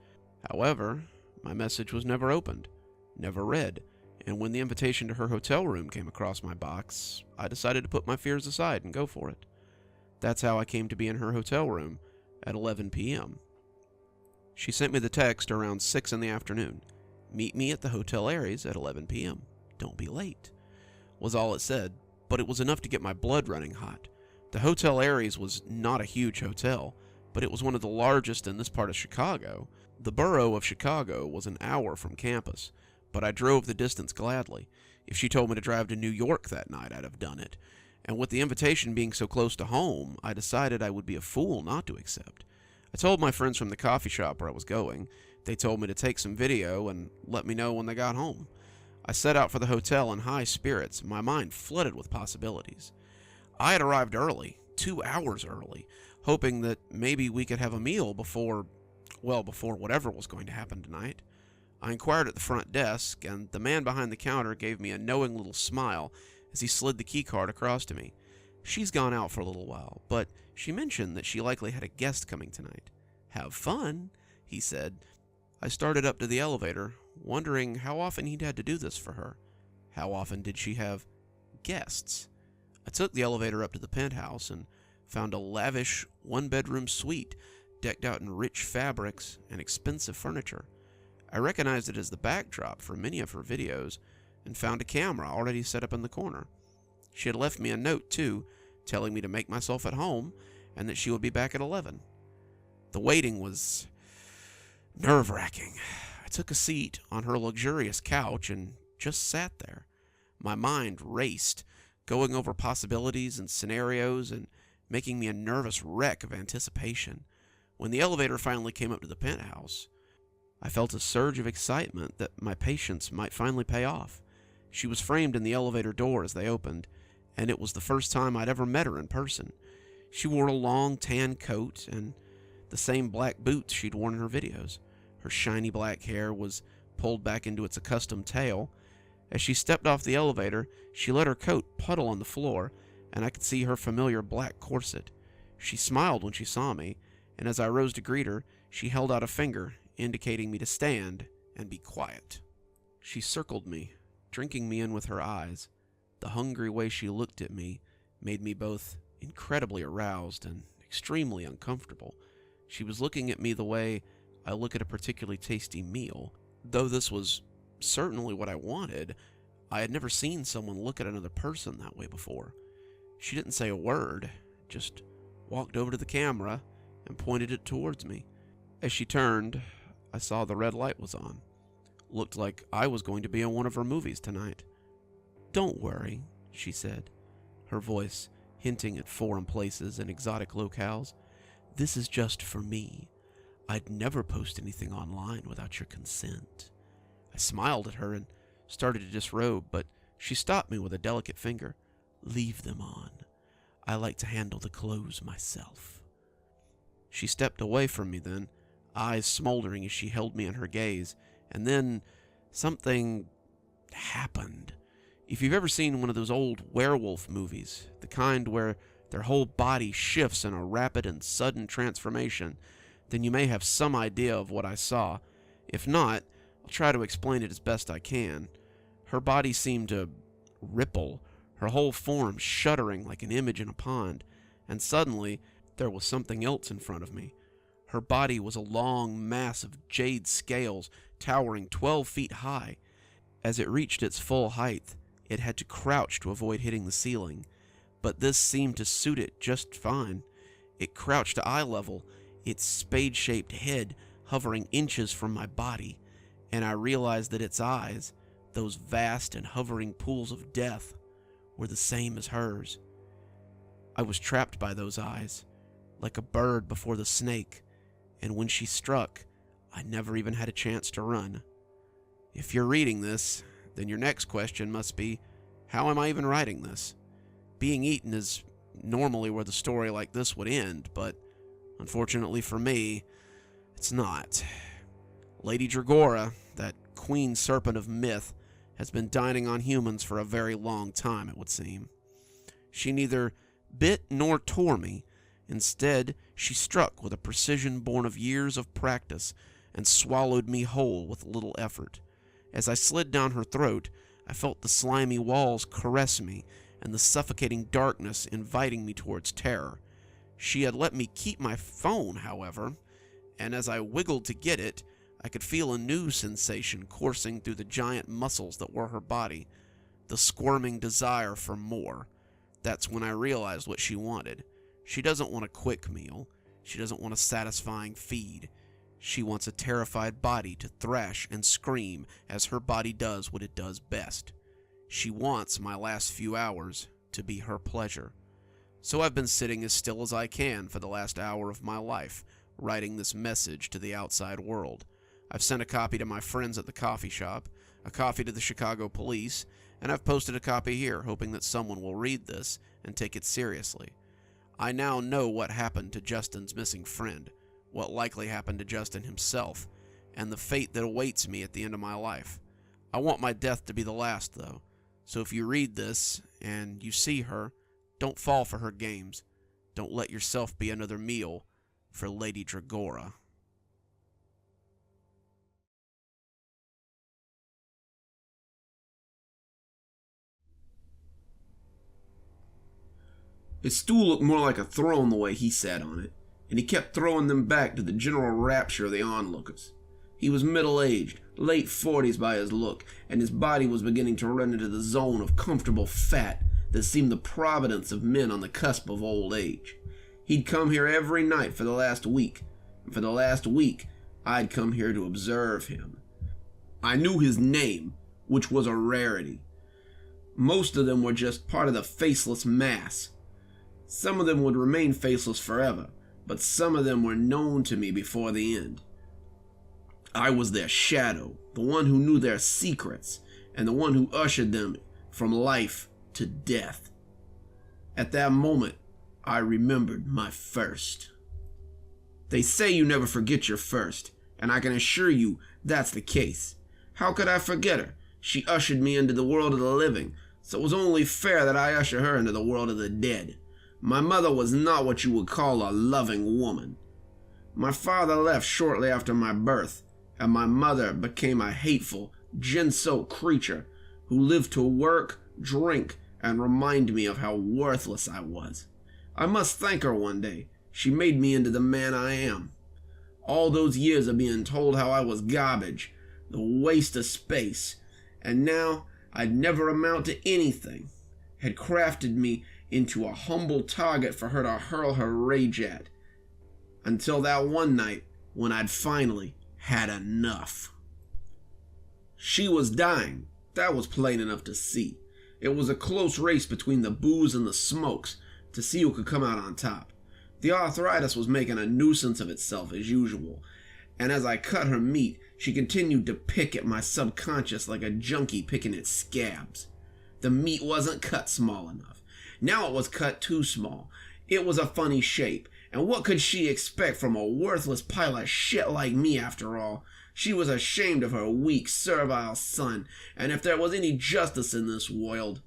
However, my message was never opened, never read, and when the invitation to her hotel room came across my box, I decided to put my fears aside and go for it. That's how I came to be in her hotel room at 11 p.m. She sent me the text around 6 in the afternoon. "Meet me at the Hotel Aries at 11 p.m. Don't be late," was all it said, but it was enough to get my blood running hot. The Hotel Aries was not a huge hotel, but it was one of the largest in this part of Chicago. The borough of Chicago was an hour from campus, but I drove the distance gladly. If she told me to drive to New York that night, I'd have done it. And with the invitation being so close to home, I decided I would be a fool not to accept. I told my friends from the coffee shop where I was going. They told me to take some video and let me know when they got home. I set out for the hotel in high spirits, my mind flooded with possibilities. I had arrived early, 2 hours early, hoping that maybe we could have a meal before whatever was going to happen tonight. I inquired at the front desk, and the man behind the counter gave me a knowing little smile as he slid the keycard across to me. "She's gone out for a little while, but she mentioned that she likely had a guest coming tonight." "Have fun," he said. I started up to the elevator, wondering how often he'd had to do this for her. How often did she have guests? I took the elevator up to the penthouse and found a lavish one-bedroom suite decked out in rich fabrics and expensive furniture. I recognized it as the backdrop for many of her videos and found a camera already set up in the corner. She had left me a note, too, telling me to make myself at home and that she would be back at 11. The waiting was nerve-wracking. I took a seat on her luxurious couch and just sat there. My mind raced, going over possibilities and scenarios and making me a nervous wreck of anticipation. When the elevator finally came up to the penthouse, I felt a surge of excitement that my patience might finally pay off. She was framed in the elevator door as they opened, and it was the first time I'd ever met her in person. She wore a long tan coat and the same black boots she'd worn in her videos. Her shiny black hair was pulled back into its accustomed tail. As she stepped off the elevator, she let her coat puddle on the floor, and I could see her familiar black corset. She smiled when she saw me, and as I rose to greet her, she held out a finger, indicating me to stand and be quiet. She circled me, drinking me in with her eyes. The hungry way she looked at me made me both incredibly aroused and extremely uncomfortable. She was looking at me the way I look at a particularly tasty meal. Though this was certainly what I wanted, I had never seen someone look at another person that way before. She didn't say a word, just walked over to the camera and pointed it towards me. As she turned, I saw the red light was on. Looked like I was going to be in one of her movies tonight. "Don't worry," she said, her voice hinting at foreign places and exotic locales. "This is just for me. I'd never post anything online without your consent." I smiled at her and started to disrobe, but she stopped me with a delicate finger. "Leave them on. I like to handle the clothes myself." She stepped away from me then, eyes smoldering as she held me in her gaze, and then something happened. If you've ever seen one of those old werewolf movies, the kind where their whole body shifts in a rapid and sudden transformation, then you may have some idea of what I saw. If not, I'll try to explain it as best I can. Her body seemed to ripple, her whole form shuddering like an image in a pond, and suddenly there was something else in front of me. Her body was a long mass of jade scales towering 12 feet high. As it reached its full height, it had to crouch to avoid hitting the ceiling, but this seemed to suit it just fine. It crouched to eye level, its spade-shaped head hovering inches from my body, and I realized that its eyes, those vast and hovering pools of death, were the same as hers. I was trapped by those eyes, like a bird before the snake, and when she struck, I never even had a chance to run. If you're reading this, then your next question must be, how am I even writing this? Being eaten is normally where the story like this would end, but unfortunately for me, it's not. Lady Dragora, that queen serpent of myth, has been dining on humans for a very long time, it would seem. She neither bit nor tore me. Instead, she struck with a precision born of years of practice and swallowed me whole with little effort. As I slid down her throat, I felt the slimy walls caress me and the suffocating darkness inviting me towards terror. She had let me keep my phone, however, and as I wiggled to get it, I could feel a new sensation coursing through the giant muscles that were her body, the squirming desire for more. That's when I realized what she wanted. She doesn't want a quick meal. She doesn't want a satisfying feed. She wants a terrified body to thrash and scream as her body does what it does best. She wants my last few hours to be her pleasure. So I've been sitting as still as I can for the last hour of my life, writing this message to the outside world. I've sent a copy to my friends at the coffee shop, a copy to the Chicago police, and I've posted a copy here, hoping that someone will read this and take it seriously. I now know what happened to Justin's missing friend, what likely happened to Justin himself, and the fate that awaits me at the end of my life. I want my death to be the last, though, so if you read this and you see her, don't fall for her games. Don't let yourself be another meal for Lady Dragora. His stool looked more like a throne the way he sat on it, and he kept throwing them back to the general rapture of the onlookers. He was middle-aged, late 40s by his look, and his body was beginning to run into the zone of comfortable fat that seemed the providence of men on the cusp of old age. He'd come here every night for the last week, and for the last week, I'd come here to observe him. I knew his name, which was a rarity. Most of them were just part of the faceless mass. Some of them would remain faceless forever, but some of them were known to me before the end. I was their shadow, the one who knew their secrets, and the one who ushered them from life to death. At that moment, I remembered my first. They say you never forget your first, and I can assure you that's the case. How could I forget her? She ushered me into the world of the living, so it was only fair that I usher her into the world of the dead. My mother was not what you would call a loving woman. My father left shortly after my birth, and my mother became a hateful, gin-soaked creature who lived to work, drink, and remind me of how worthless I was. I must thank her one day. She made me into the man I am. All those years of being told how I was garbage, the waste of space, and now I'd never amount to anything, had crafted me into a humble target for her to hurl her rage at, until that one night when I'd finally had enough. She was dying. That was plain enough to see. It was a close race between the booze and the smokes to see who could come out on top. The arthritis was making a nuisance of itself as usual, and as I cut her meat, she continued to pick at my subconscious like a junkie picking at scabs. The meat wasn't cut small enough. Now it was cut too small. It was a funny shape, and what could she expect from a worthless pile of shit like me after all? She was ashamed of her weak, servile son, and if there was any justice in this world.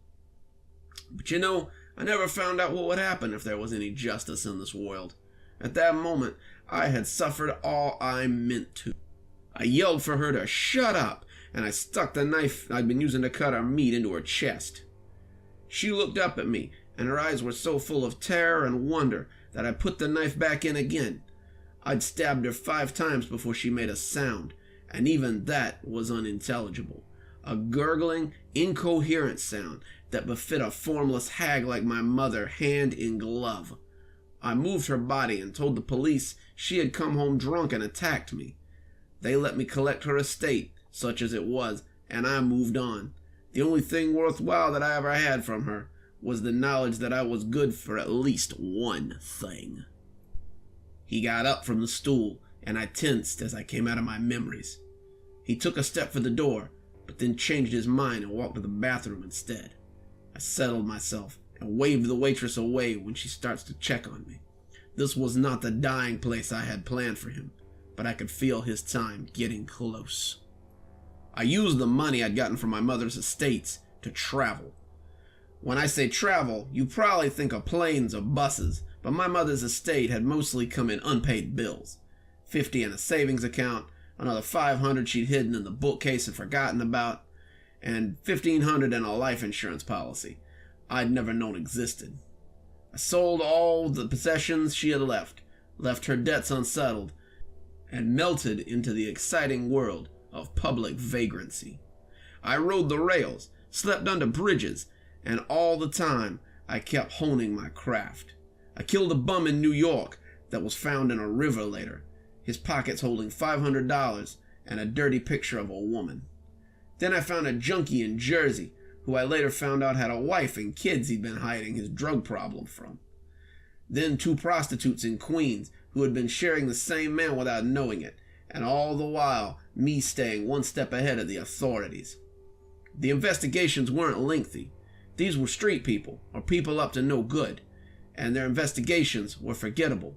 But you know, I never found out what would happen if there was any justice in this world. At that moment, I had suffered all I meant to. I yelled for her to shut up, and I stuck the knife I'd been using to cut her meat into her chest. She looked up at me, and her eyes were so full of terror and wonder that I put the knife back in again. I'd stabbed her 5 times before she made a sound, and even that was unintelligible. A gurgling, incoherent sound that befit a formless hag like my mother, hand in glove. I moved her body and told the police she had come home drunk and attacked me. They let me collect her estate, such as it was, and I moved on. The only thing worthwhile that I ever had from her was the knowledge that I was good for at least one thing. He got up from the stool, and I tensed as I came out of my memories. He took a step for the door, but then changed his mind and walked to the bathroom instead. I settled myself and waved the waitress away when she starts to check on me. This was not the dying place I had planned for him, but I could feel his time getting close. I used the money I'd gotten from my mother's estates to travel. When I say travel, you probably think of planes or buses, but my mother's estate had mostly come in unpaid bills. $50 in a savings account, another $500 she'd hidden in the bookcase and forgotten about, and $1,500 in a life insurance policy I'd never known existed. I sold all the possessions she had left her debts unsettled, and melted into the exciting world of public vagrancy. I rode the rails, slept under bridges, and all the time I kept honing my craft. I killed a bum in New York that was found in a river later, his pockets holding $500 and a dirty picture of a woman. Then I found a junkie in Jersey, who I later found out had a wife and kids he'd been hiding his drug problem from. Then 2 prostitutes in Queens who had been sharing the same man without knowing it, and all the while me staying one step ahead of the authorities. The investigations weren't lengthy. These were street people, or people up to no good, and their investigations were forgettable.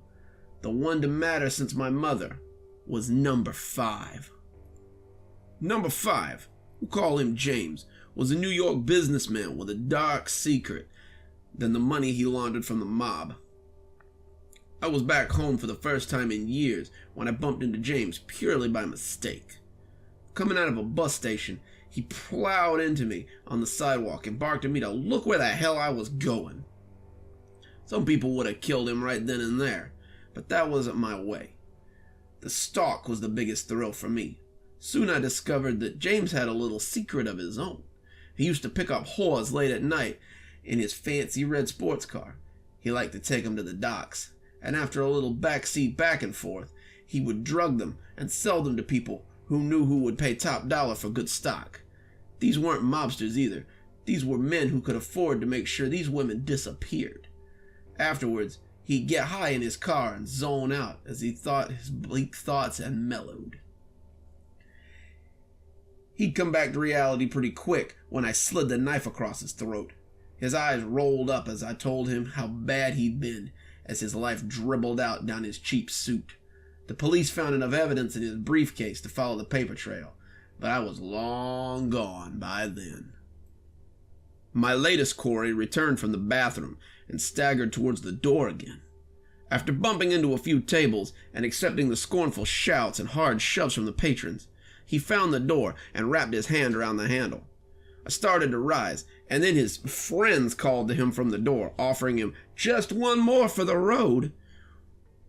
The one to matter since my mother was number 5. Number 5, we'll call him James, was a New York businessman with a dark secret than the money he laundered from the mob. I was back home for the first time in years when I bumped into James purely by mistake. Coming out of a bus station, he plowed into me on the sidewalk and barked at me to look where the hell I was going. Some people would have killed him right then and there, but that wasn't my way. The stalk was the biggest thrill for me. Soon I discovered that James had a little secret of his own. He used to pick up whores late at night in his fancy red sports car. He liked to take them to the docks, and after a little backseat back and forth, he would drug them and sell them to people who knew who would pay top dollar for good stock. These weren't mobsters either. These were men who could afford to make sure these women disappeared. Afterwards, he'd get high in his car and zone out as he thought his bleak thoughts had mellowed. He'd come back to reality pretty quick when I slid the knife across his throat. His eyes rolled up as I told him how bad he'd been as his life dribbled out down his cheap suit. The police found enough evidence in his briefcase to follow the paper trail, but I was long gone by then. My latest quarry returned from the bathroom and staggered towards the door again. After bumping into a few tables and accepting the scornful shouts and hard shoves from the patrons, he found the door and wrapped his hand around the handle. I started to rise, and then his friends called to him from the door, offering him just one more for the road.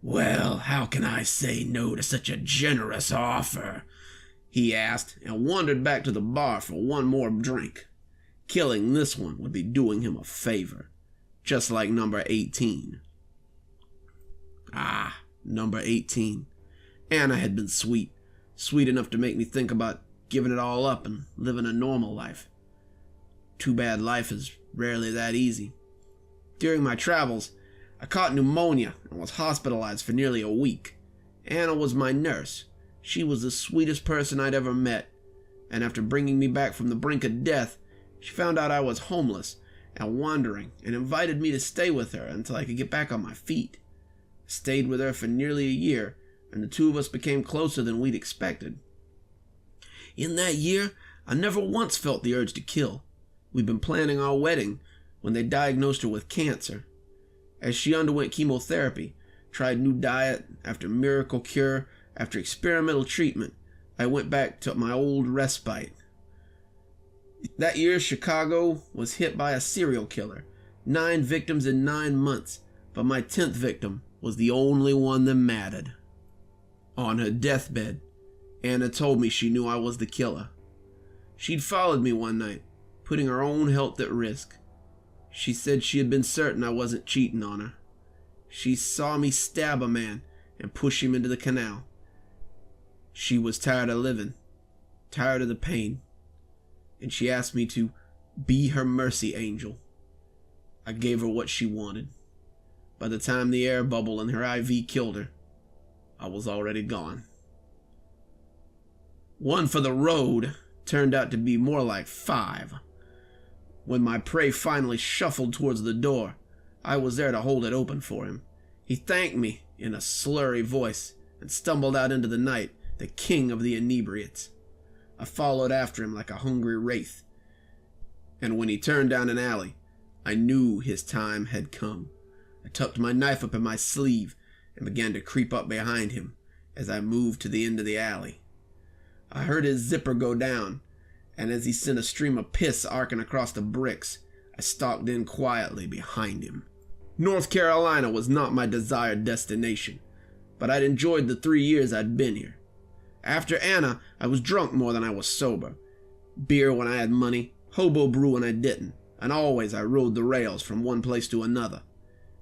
"Well, how can I say no to such a generous offer?" he asked, and wandered back to the bar for one more drink. Killing this one would be doing him a favor, just like number 18. Ah, number 18. Anna had been sweet enough to make me think about giving it all up and living a normal life. Too bad life is rarely that easy. During my travels, I caught pneumonia and was hospitalized for nearly a week. Anna was my nurse. She was the sweetest person I'd ever met, and after bringing me back from the brink of death, she found out I was homeless and wandering and invited me to stay with her until I could get back on my feet. I stayed with her for nearly a year, and the two of us became closer than we'd expected. In that year, I never once felt the urge to kill. We'd been planning our wedding when they diagnosed her with cancer. As she underwent chemotherapy, tried new diet after miracle cure, after experimental treatment, I went back to my old respite. That year, Chicago was hit by a serial killer. 9 victims in 9 months, but my 10th victim was the only one that mattered. On her deathbed, Anna told me she knew I was the killer. She'd followed me one night, putting her own health at risk. She said she had been certain I wasn't cheating on her. She saw me stab a man and push him into the canal. She was tired of living, tired of the pain, and she asked me to be her mercy angel. I gave her what she wanted. By the time the air bubble in her IV killed her, I was already gone. One for the road turned out to be more like 5. When my prey finally shuffled towards the door, I was there to hold it open for him. He thanked me in a slurry voice and stumbled out into the night, the king of the inebriates. I followed after him like a hungry wraith, and when he turned down an alley, I knew his time had come. I tucked my knife up in my sleeve and began to creep up behind him as I moved to the end of the alley. I heard his zipper go down, and as he sent a stream of piss arcing across the bricks, I stalked in quietly behind him. North Carolina was not my desired destination, but I'd enjoyed the 3 years I'd been here. After Anna, I was drunk more than I was sober. Beer when I had money, hobo brew when I didn't, and always I rode the rails from one place to another.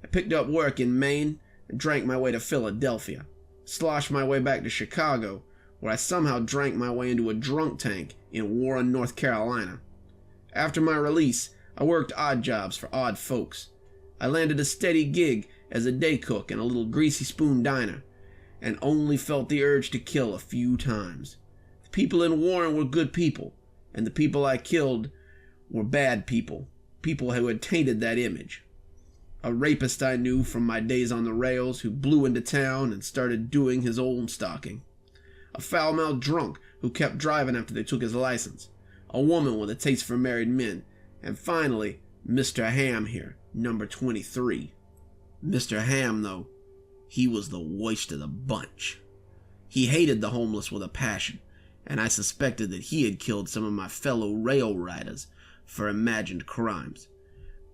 I picked up work in Maine and drank my way to Philadelphia, sloshed my way back to Chicago, where I somehow drank my way into a drunk tank in Warren, North Carolina. After my release, I worked odd jobs for odd folks. I landed a steady gig as a day cook in a little greasy spoon diner, and only felt the urge to kill a few times. The people in Warren were good people, and the people I killed were bad people, people who had tainted that image. A rapist I knew from my days on the rails who blew into town and started doing his own stalking. A foul-mouthed drunk who kept driving after they took his license. A woman with a taste for married men. And finally, Mr. Ham here, number 23. Mr. Ham, though, he was the worst of the bunch. He hated the homeless with a passion, and I suspected that he had killed some of my fellow rail riders for imagined crimes.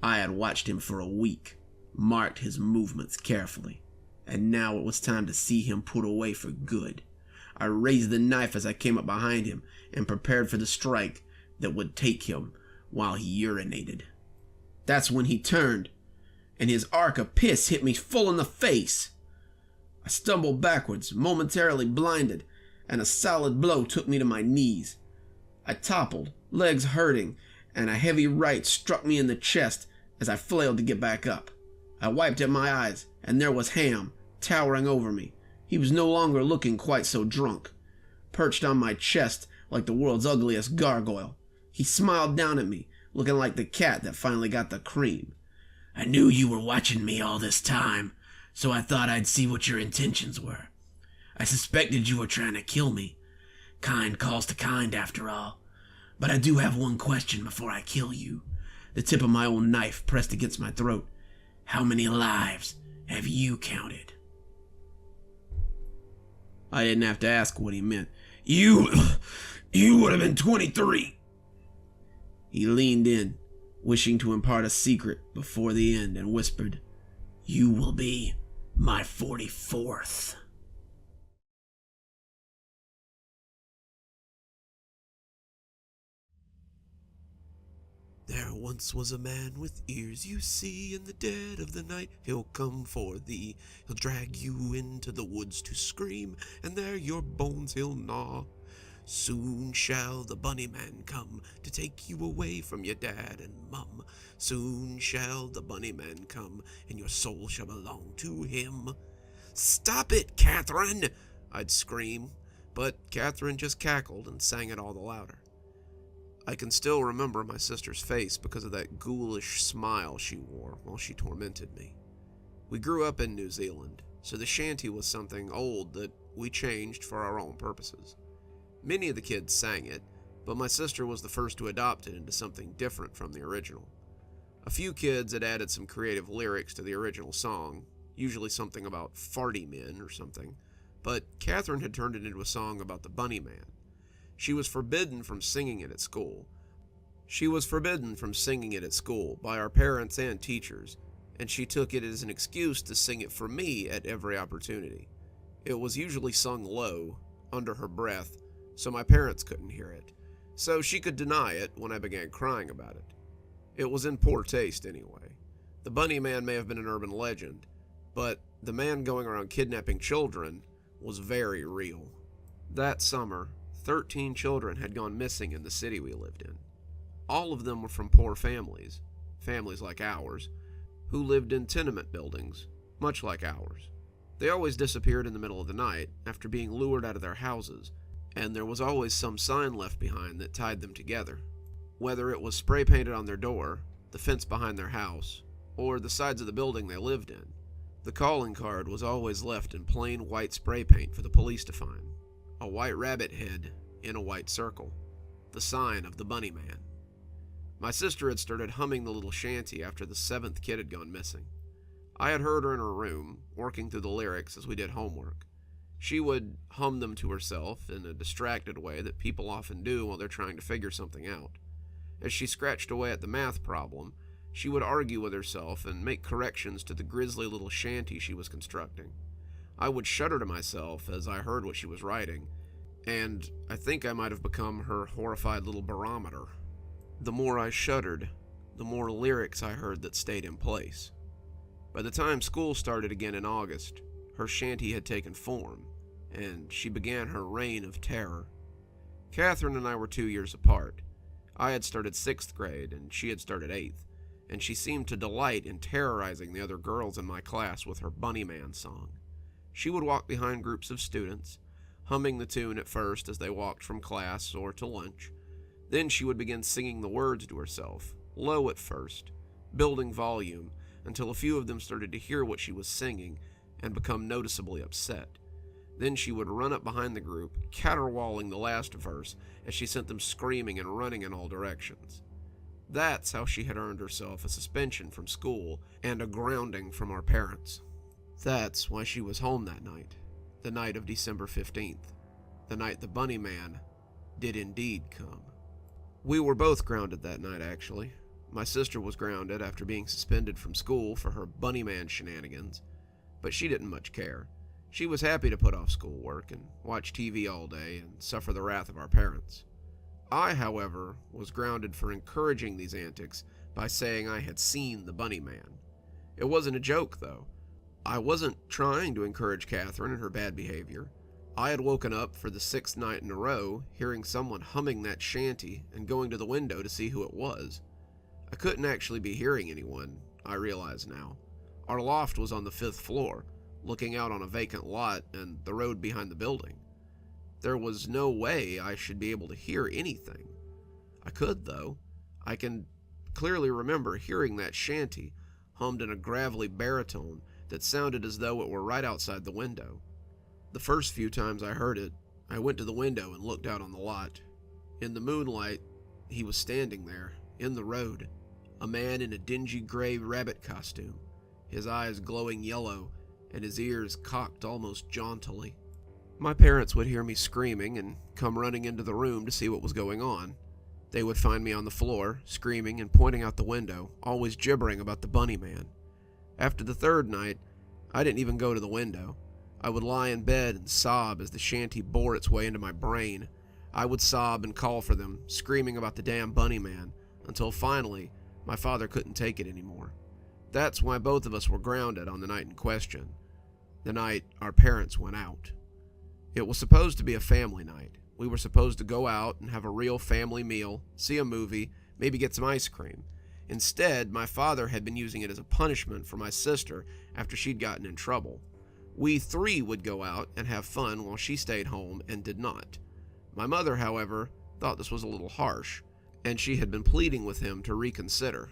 I had watched him for a week, marked his movements carefully, and now it was time to see him put away for good. I raised the knife as I came up behind him and prepared for the strike that would take him while he urinated. That's when he turned, and his arc of piss hit me full in the face. I stumbled backwards, momentarily blinded, and a solid blow took me to my knees. I toppled, legs hurting, and a heavy right struck me in the chest as I flailed to get back up. I wiped at my eyes, and there was Ham, towering over me. He was no longer looking quite so drunk. Perched on my chest like the world's ugliest gargoyle, he smiled down at me, looking like the cat that finally got the cream. "I knew you were watching me all this time, so I thought I'd see what your intentions were. I suspected you were trying to kill me. Kind calls to kind, after all. But I do have one question before I kill you. The tip of my own knife pressed against my throat. How many lives have you counted?" I didn't have to ask what he meant. You would have been 23. He leaned in, wishing to impart a secret before the end, and whispered, "You will be my 44th. There once was a man with ears, you see, in the dead of the night he'll come for thee. He'll drag you into the woods to scream, and there your bones he'll gnaw. Soon shall the bunny man come to take you away from your dad and mum. Soon shall the bunny man come, and your soul shall belong to him. "Stop it, Catherine!" I'd scream, but Catherine just cackled and sang it all the louder. I can still remember my sister's face because of that ghoulish smile she wore while she tormented me. We grew up in New Zealand, so the shanty was something old that we changed for our own purposes. Many of the kids sang it, but my sister was the first to adopt it into something different from the original. A few kids had added some creative lyrics to the original song, usually something about farty men or something, but Catherine had turned it into a song about the bunny man. She was forbidden from singing it at school. By our parents and teachers, and she took it as an excuse to sing it for me at every opportunity. It was usually sung low, under her breath, so my parents couldn't hear it, so she could deny it when I began crying about it. It was in poor taste anyway. The bunny man may have been an urban legend, but the man going around kidnapping children was very real. That summer, 13 children had gone missing in the city we lived in. All of them were from poor families like ours, who lived in tenement buildings, much like ours. They always disappeared in the middle of the night after being lured out of their houses, and there was always some sign left behind that tied them together. Whether it was spray painted on their door, the fence behind their house, or the sides of the building they lived in, the calling card was always left in plain white spray paint for the police to find. A white rabbit head in a white circle, the sign of the bunny man. My sister had started humming the little shanty after the 7th kid had gone missing. I had heard her in her room, working through the lyrics as we did homework. She would hum them to herself in a distracted way that people often do while they're trying to figure something out. As she scratched away at the math problem, she would argue with herself and make corrections to the grisly little shanty she was constructing. I would shudder to myself as I heard what she was writing, and I think I might have become her horrified little barometer. The more I shuddered, the more lyrics I heard that stayed in place. By the time school started again in August, her shanty had taken form, and she began her reign of terror. Catherine and I were 2 years apart. I had started 6th grade, and she had started 8th, and she seemed to delight in terrorizing the other girls in my class with her bunny man song. She would walk behind groups of students, humming the tune at first as they walked from class or to lunch. Then she would begin singing the words to herself, low at first, building volume, until a few of them started to hear what she was singing and become noticeably upset. Then she would run up behind the group, caterwauling the last verse as she sent them screaming and running in all directions. That's how she had earned herself a suspension from school and a grounding from our parents. That's why she was home that night, the night of December 15th, the night the bunny man did indeed come. We were both grounded that night, actually. My sister was grounded after being suspended from school for her bunny man shenanigans, but she didn't much care. She was happy to put off schoolwork and watch TV all day and suffer the wrath of our parents. I, however, was grounded for encouraging these antics by saying I had seen the bunny man. It wasn't a joke, though. I wasn't trying to encourage Catherine in her bad behavior. I had woken up for the 6th night in a row, hearing someone humming that shanty and going to the window to see who it was. I couldn't actually be hearing anyone, I realize now. Our loft was on the 5th floor, looking out on a vacant lot and the road behind the building. There was no way I should be able to hear anything. I could, though. I can clearly remember hearing that shanty, hummed in a gravelly baritone that sounded as though it were right outside the window. The first few times I heard it, I went to the window and looked out on the lot. In the moonlight, he was standing there, in the road, a man in a dingy gray rabbit costume, his eyes glowing yellow and his ears cocked almost jauntily. My parents would hear me screaming and come running into the room to see what was going on. They would find me on the floor, screaming and pointing out the window, always gibbering about the bunny man. After the 3rd night, I didn't even go to the window. I would lie in bed and sob as the shanty bore its way into my brain. I would sob and call for them, screaming about the damn bunny man, until finally, my father couldn't take it anymore. That's why both of us were grounded on the night in question, the night our parents went out. It was supposed to be a family night. We were supposed to go out and have a real family meal, see a movie, maybe get some ice cream. Instead, my father had been using it as a punishment for my sister after she'd gotten in trouble. We three would go out and have fun while she stayed home and did not. My mother, however, thought this was a little harsh, and she had been pleading with him to reconsider.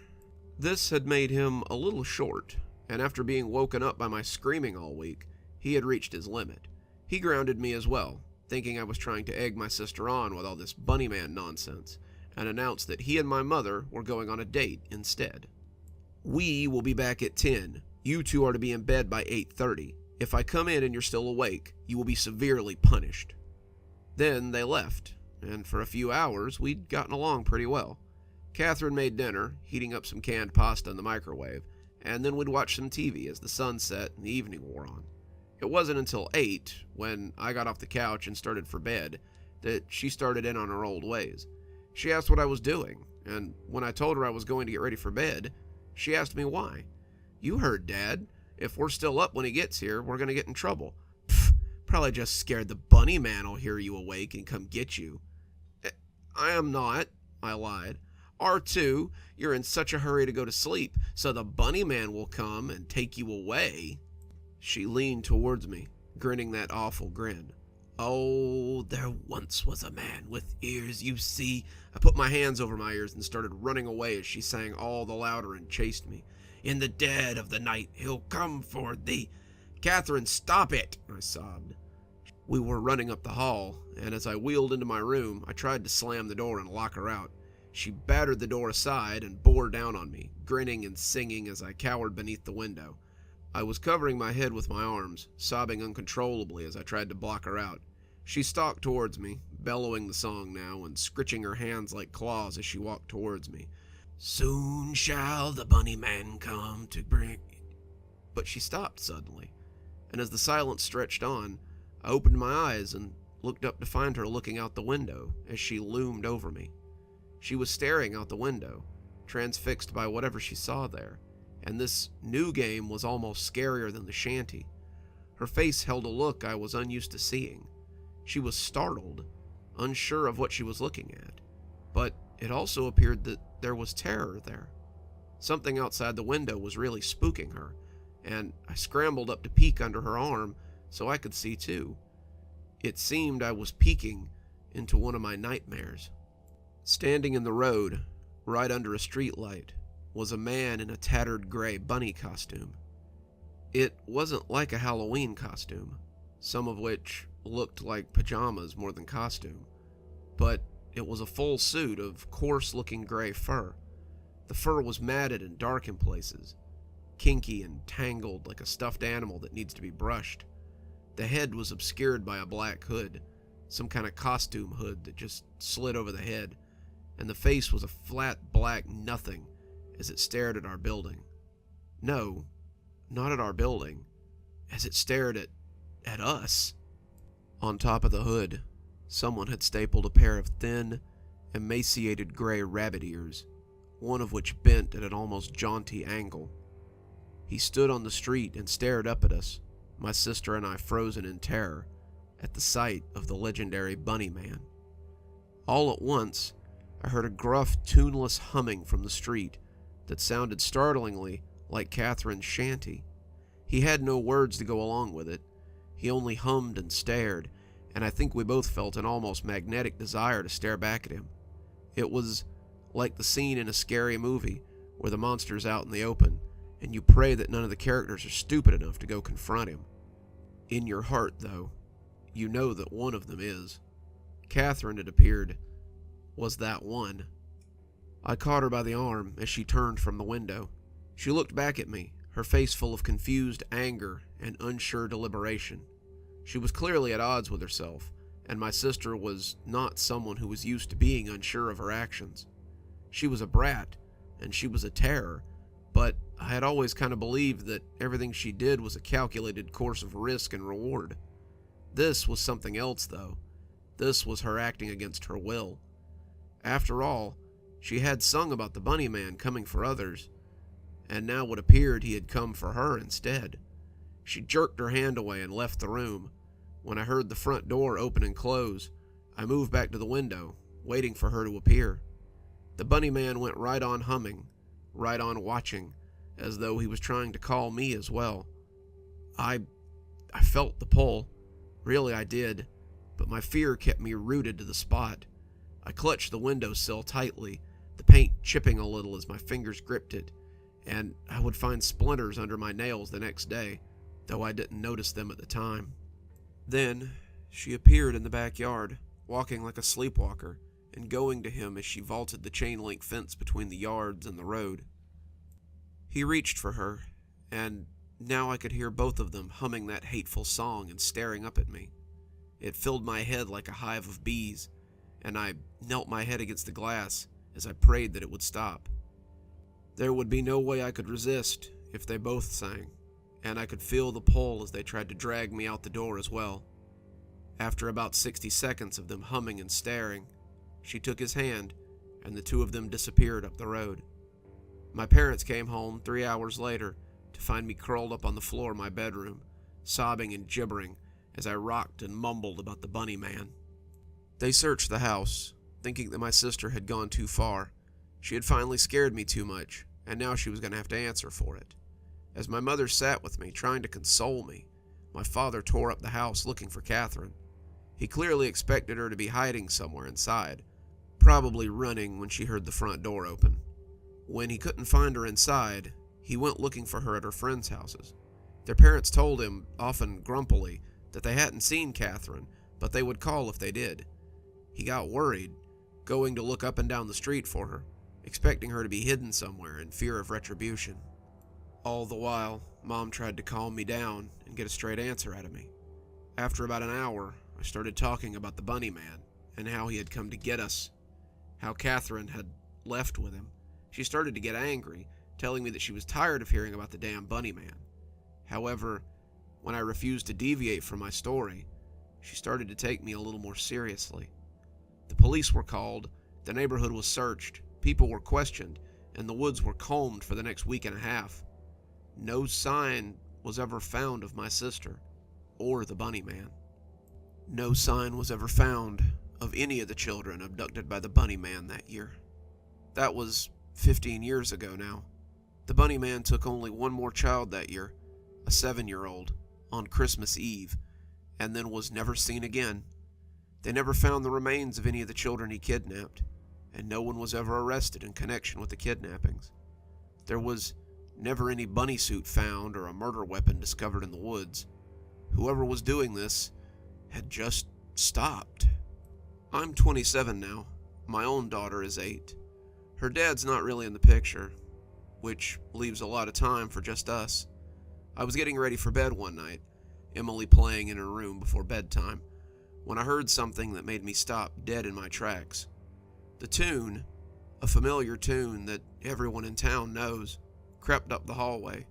This had made him a little short, and after being woken up by my screaming all week, he had reached his limit. He grounded me as well, thinking I was trying to egg my sister on with all this bunny man nonsense, and announced that he and my mother were going on a date instead. "We will be back at 10. You two are to be in bed by 8:30. If I come in and you're still awake, you will be severely punished." Then they left, and for a few hours we'd gotten along pretty well. Catherine made dinner, heating up some canned pasta in the microwave, and then we'd watch some TV as the sun set and the evening wore on. It wasn't until 8, when I got off the couch and started for bed, that she started in on her old ways. She asked what I was doing, and when I told her I was going to get ready for bed, she asked me why. "You heard, Dad. If we're still up when he gets here, we're going to get in trouble." "Pfft, probably just scared the bunny man will hear you awake and come get you." "I am not," I lied. "R2, you're in such a hurry to go to sleep, so the bunny man will come and take you away." She leaned towards me, grinning that awful grin. "Oh, there once was a man with ears, you see." I put my hands over my ears and started running away as she sang all the louder and chased me. "In the dead of the night, he'll come for thee." "Catherine, stop it," I sobbed. We were running up the hall, and as I wheeled into my room, I tried to slam the door and lock her out. She battered the door aside and bore down on me, grinning and singing as I cowered beneath the window. I was covering my head with my arms, sobbing uncontrollably as I tried to block her out. She stalked towards me, bellowing the song now and scritching her hands like claws as she walked towards me. "Soon shall the bunny man come to bring..." But she stopped suddenly, and as the silence stretched on, I opened my eyes and looked up to find her looking out the window as she loomed over me. She was staring out the window, transfixed by whatever she saw there, and this new game was almost scarier than the shanty. Her face held a look I was unused to seeing. She was startled, unsure of what she was looking at, but it also appeared that there was terror there. Something outside the window was really spooking her, and I scrambled up to peek under her arm so I could see too. It seemed I was peeking into one of my nightmares. Standing in the road, right under a streetlight, was a man in a tattered gray bunny costume. It wasn't like a Halloween costume, some of which looked like pajamas more than costume, but it was a full suit of coarse-looking gray fur. The fur was matted and dark in places, kinky and tangled like a stuffed animal that needs to be brushed. The head was obscured by a black hood, some kind of costume hood that just slid over the head, and the face was a flat black nothing as it stared at our building. No, not at our building, as it stared at us. On top of the hood, someone had stapled a pair of thin, emaciated gray rabbit ears, one of which bent at an almost jaunty angle. He stood on the street and stared up at us, my sister and I frozen in terror at the sight of the legendary Bunny Man. All at once, I heard a gruff, tuneless humming from the street that sounded startlingly like Catherine's shanty. He had no words to go along with it. He only hummed and stared, and I think we both felt an almost magnetic desire to stare back at him. It was like the scene in a scary movie where the monster's out in the open, and you pray that none of the characters are stupid enough to go confront him. In your heart, though, you know that one of them is. Catherine, it appeared, was that one. I caught her by the arm as she turned from the window. She looked back at me, her face full of confused anger and unsure deliberation. She was clearly at odds with herself, and my sister was not someone who was used to being unsure of her actions. She was a brat, and she was a terror, but I had always kind of believed that everything she did was a calculated course of risk and reward. This was something else, though. This was her acting against her will. After all, she had sung about the bunny man coming for others, and now it appeared he had come for her instead. She jerked her hand away and left the room. When I heard the front door open and close, I moved back to the window, waiting for her to appear. The bunny man went right on humming, right on watching, as though he was trying to call me as well. I felt the pull. Really, I did, but my fear kept me rooted to the spot. I clutched the windowsill tightly, the paint chipping a little as my fingers gripped it, and I would find splinters under my nails the next day, though I didn't notice them at the time. Then she appeared in the backyard, walking like a sleepwalker, and going to him as she vaulted the chain-link fence between the yards and the road. He reached for her, and now I could hear both of them humming that hateful song and staring up at me. It filled my head like a hive of bees, and I knelt my head against the glass as I prayed that it would stop. There would be no way I could resist if they both sang, and I could feel the pull as they tried to drag me out the door as well. After about 60 seconds of them humming and staring, she took his hand, and the two of them disappeared up the road. My parents came home 3 hours later to find me curled up on the floor of my bedroom, sobbing and gibbering as I rocked and mumbled about the bunny man. They searched the house, thinking that my sister had gone too far. She had finally scared me too much, and now she was going to have to answer for it. As my mother sat with me, trying to console me, my father tore up the house looking for Catherine. He clearly expected her to be hiding somewhere inside, probably running when she heard the front door open. When he couldn't find her inside, he went looking for her at her friends' houses. Their parents told him, often grumpily, that they hadn't seen Catherine, but they would call if they did. He got worried, going to look up and down the street for her, expecting her to be hidden somewhere in fear of retribution. All the while, Mom tried to calm me down and get a straight answer out of me. After about an hour, I started talking about the bunny man and how he had come to get us, how Catherine had left with him. She started to get angry, telling me that she was tired of hearing about the damn bunny man. However, when I refused to deviate from my story, she started to take me a little more seriously. The police were called, the neighborhood was searched, people were questioned, and the woods were combed for the next week and a half. No sign was ever found of my sister or the bunny man. No sign was ever found of any of the children abducted by the bunny man that year. That was 15 years ago now. The bunny man took only one more child that year, a 7-year-old, on Christmas Eve, and then was never seen again. They never found the remains of any of the children he kidnapped, and no one was ever arrested in connection with the kidnappings. There was never any bunny suit found or a murder weapon discovered in the woods. Whoever was doing this had just stopped. I'm 27 now. My own daughter is 8. Her dad's not really in the picture, which leaves a lot of time for just us. I was getting ready for bed one night, Emily playing in her room before bedtime, when I heard something that made me stop dead in my tracks. The tune, a familiar tune that everyone in town knows, crept up the hallway.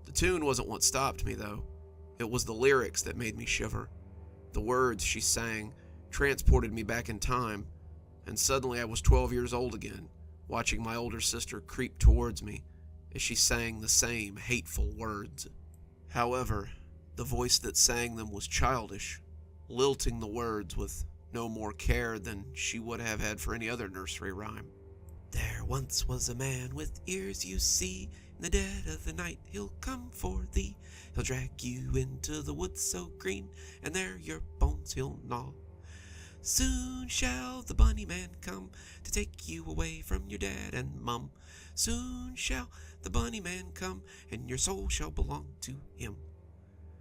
The tune wasn't what stopped me, though. It was the lyrics that made me shiver. The words she sang transported me back in time, and suddenly I was 12 years old again, watching my older sister creep towards me as she sang the same hateful words. However, the voice that sang them was childish, lilting the words with no more care than she would have had for any other nursery rhyme. There once was a man with ears, you see, in the dead of the night he'll come for thee. He'll drag you into the woods so green, and there your bones he'll gnaw. Soon shall the bunny man come to take you away from your dad and mum. Soon shall the bunny man come, and your soul shall belong to him.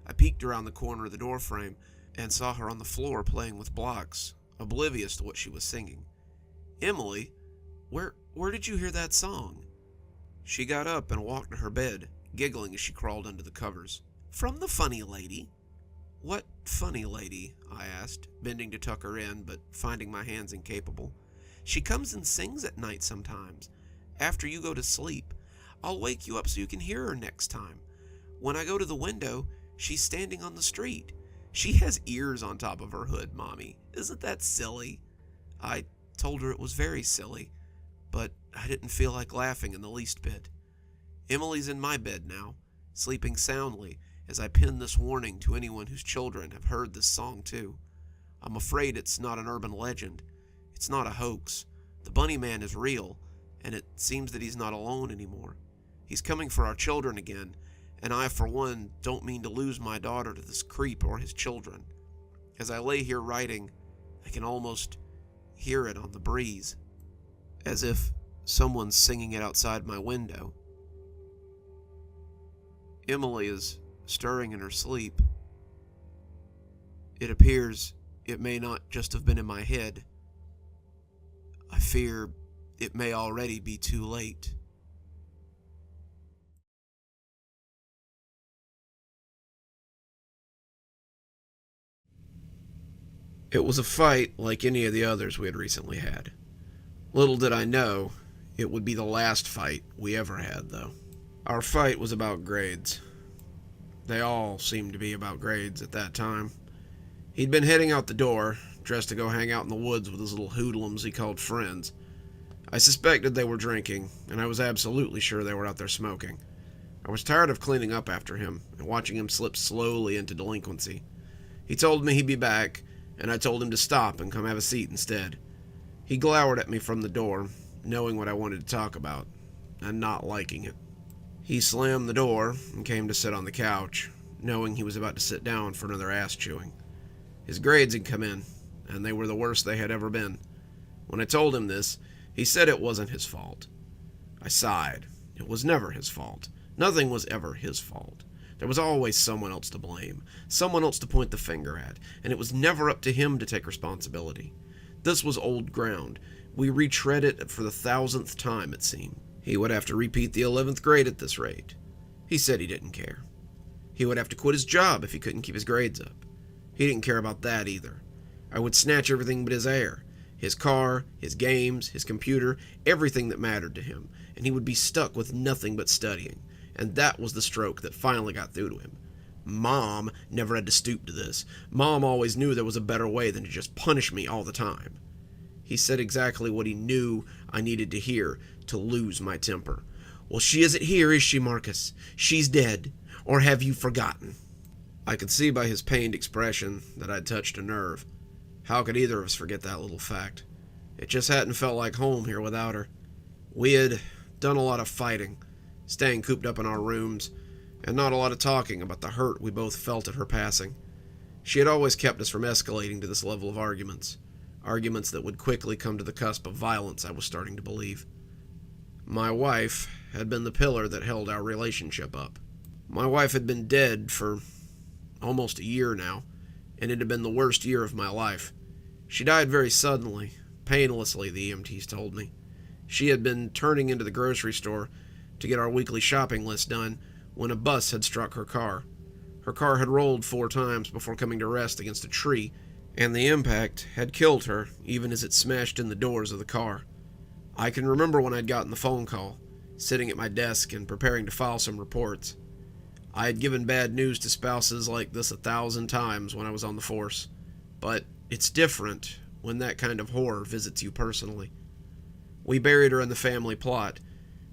I peeked around the corner of the doorframe and saw her on the floor playing with blocks, oblivious to what she was singing. Emily, where did you hear that song? She got up and walked to her bed, giggling as she crawled under the covers. From the funny lady. What funny lady? I asked, bending to tuck her in, but finding my hands incapable. She comes and sings at night sometimes, after you go to sleep. I'll wake you up so you can hear her next time. When I go to the window, she's standing on the street. She has ears on top of her hood, Mommy. Isn't that silly?" I told her it was very silly, but I didn't feel like laughing in the least bit. Emily's in my bed now, sleeping soundly as I pin this warning to anyone whose children have heard this song too. I'm afraid it's not an urban legend. It's not a hoax. The Bunny Man is real, and it seems that he's not alone anymore. He's coming for our children again, and I, for one, don't mean to lose my daughter to this creep or his children. As I lay here writing, I can almost hear it on the breeze, as if someone's singing it outside my window. Emily is stirring in her sleep. It appears it may not just have been in my head. I fear it may already be too late. It was a fight like any of the others we had recently had. Little did I know, it would be the last fight we ever had, though. Our fight was about grades. They all seemed to be about grades at that time. He'd been heading out the door, dressed to go hang out in the woods with his little hoodlums he called friends. I suspected they were drinking, and I was absolutely sure they were out there smoking. I was tired of cleaning up after him and watching him slip slowly into delinquency. He told me he'd be back, and I told him to stop and come have a seat instead. He glowered at me from the door, knowing what I wanted to talk about, and not liking it. He slammed the door and came to sit on the couch, knowing he was about to sit down for another ass chewing. His grades had come in, and they were the worst they had ever been. When I told him this, he said it wasn't his fault. I sighed. It was never his fault. Nothing was ever his fault. There was always someone else to blame, someone else to point the finger at, and it was never up to him to take responsibility. This was old ground. We retread it for the 1,000th time, it seemed. He would have to repeat the 11th grade at this rate. He said he didn't care. He would have to quit his job if he couldn't keep his grades up. He didn't care about that either. I would snatch everything but his air. His car, his games, his computer, everything that mattered to him, and he would be stuck with nothing but studying. And that was the stroke that finally got through to him. Mom never had to stoop to this. Mom always knew there was a better way than to just punish me all the time. He said exactly what he knew I needed to hear to lose my temper. "Well, she isn't here, is she, Marcus? She's dead. Or have you forgotten?" I could see by his pained expression that I'd touched a nerve. How could either of us forget that little fact? It just hadn't felt like home here without her. We had done a lot of fighting, staying cooped up in our rooms, and not a lot of talking about the hurt we both felt at her passing. She had always kept us from escalating to this level of arguments that would quickly come to the cusp of violence, I was starting to believe. My wife had been the pillar that held our relationship up. My wife had been dead for almost a year now, and it had been the worst year of my life. She died very suddenly, painlessly, the EMTs told me. She had been turning into the grocery store to get our weekly shopping list done when a bus had struck her car. Her car had rolled 4 times before coming to rest against a tree, and the impact had killed her even as it smashed in the doors of the car. I can remember when I'd gotten the phone call, sitting at my desk and preparing to file some reports. I had given bad news to spouses like this 1,000 times when I was on the force, but it's different when that kind of horror visits you personally. We buried her in the family plot,